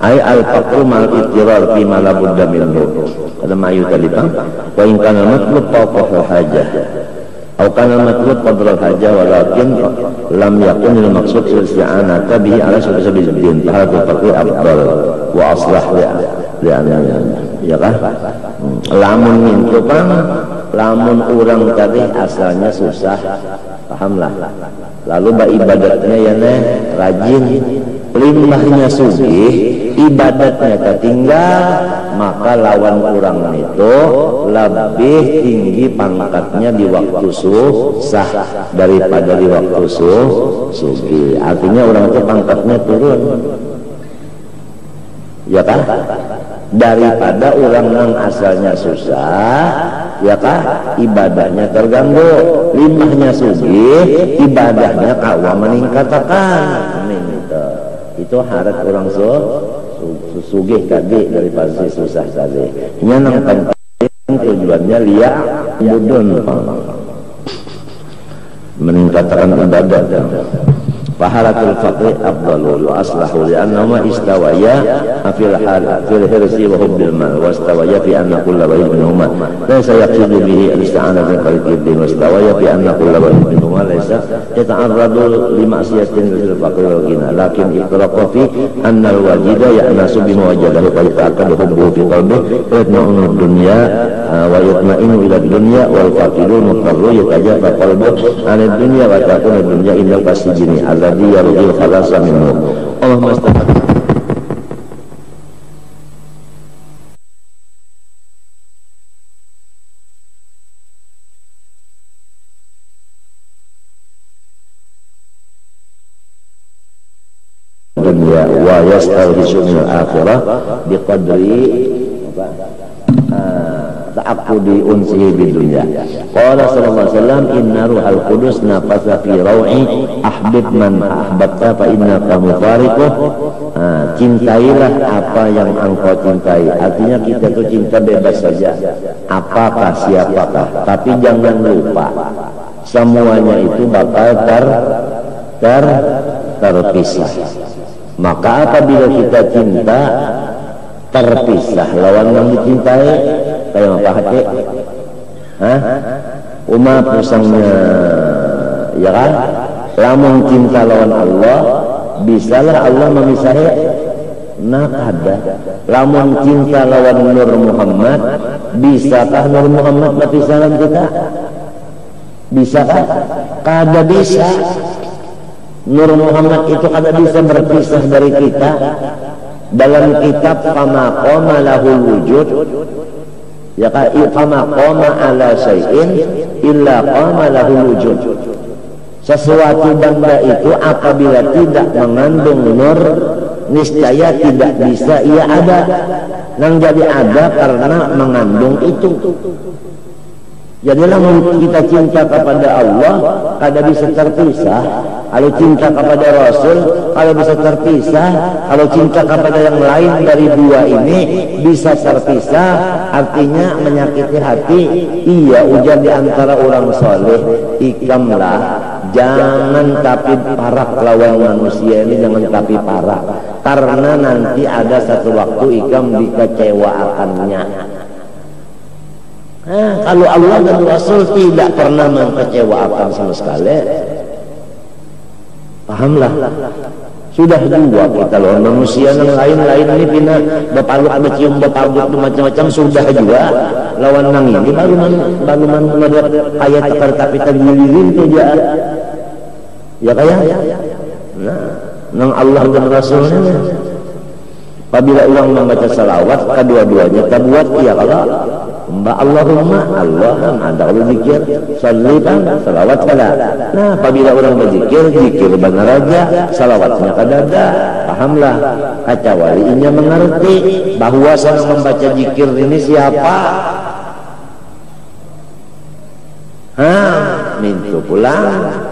Ay al-fakru mal-ittirar fi ma la budda minhu. Kada mayu tadi bang. Wa in kana matlub fawqa hajah. Aw kana matlub qadra hajah walakin lam yakun al-maqsud isti'anata bihi ala sabil din. Hadha fakru afdal wa aslah li'anna. Ya kan? Lamun mintu kan, lamun orang tadi asalnya susah, pahamlah. Lalu ibadatnya ya rajin, limbahnya sugih, ibadatnya ketinggal, maka lawan orang itu lebih tinggi pangkatnya di waktu susah daripada di waktu sugi. Artinya orang itu pangkatnya turun, ya kan? Daripada orang yang asalnya susah, ya kan? Ibadahnya terganggu, limpahnya sugi, ibadahnya kawa meningkatkan. Itu harap orang sugih tadi daripada si susah tadi. Yang penting tujuannya liya mudun meningkatkan ibadah. Fahalatul faqih afdalu wa aslahu li'annahuma istawaya fil hirsi wa hubbil mal wa istawaya fi anna kulla wahid minhuma laysa yaqsidu bihi al-isti'anah bi qalbin wa istawaya fi anna kulla wahid minhuma laysa yata'arradu li ma'siyatin fil faqih wa ghina lakin iqraqa fi anna al-wajida ya'nasu bima wajadahu fa yata'akkadu hubbuhu fi qalbihi wa yatma'unu dunya wa yatma'inu ila dunya wal faqidu mutarru yatajafa qalbuhu 'an ad-dunya wa takunu ad-dunya indal fasijini alladhi yarjul khalasa minhu. Allahumma astagfirullah. Dunya wa yastawhisu min al-akhirah biqadri ta'aqqudi unsihi bidunya. Qala sallallahu alaihi wasallam inna ruhal qudus nafasa fi raw'i ahbib man ahbabta fa innaka mufariquh. Cintailah apa yang engkau cintai. Artinya kita tuh cinta bebas saja, apakah siapakah, tapi jangan lupa semuanya itu bakal terpisah. Maka apabila kita cinta terpisah lawan yang dicintai, kayak apa hati? Umat pusangnya, ya kan? Lamun cinta lawan Allah, bisalah Allah memisahi. Nah kada. Lamun cinta lawan Nur Muhammad, bisakah Nur Muhammad berpisah dengan kita? Bisakah? Kada bisa. Nur Muhammad itu kada bisa berpisah dari kita. Dalam kitab fama qama lahul wujud, ya kan, fama qama ala syai'in illa qama lahul wujud. Sesuatu benda itu apabila tidak mengandung nur, niscaya tidak bisa ia ada. Yang jadi ada karena mengandung itu. Jadilah kita cinta kepada Allah kada bisa terpisah. Kalau cinta kepada Rasul kalau bisa terpisah. Kalau cinta kepada yang lain dari dua ini bisa terpisah, artinya menyakiti hati. Iya, ujar di antara orang soleh, ikamlah, jangan tapi parak lawan manusia ini, jangan tapi parak, karena nanti ada satu waktu ikam dikecewakannya. Kalau Allah dan Rasul tidak pernah mengecewakan sama sekali, pahamlah. Sudah juga kita lawan manusia yang lain-lain ini pina bapaluk becium bapabut macam-macam sudah juga lawan nang ini baru melihat kayak tekar tapi tergilirin saja, ya kayak nang Allah dan Rasulnya. Apabila orang membaca salawat kedua-duanya terbuat iya kalau Mbak Allahumma Allah ada kalau zikir salli kan salawat kada. Nah apabila orang berzikir zikir benar aja, salawatnya kada ada. Pahamlah kaca walinya mengerti bahwa saya membaca zikir ini siapa. Mintu pulang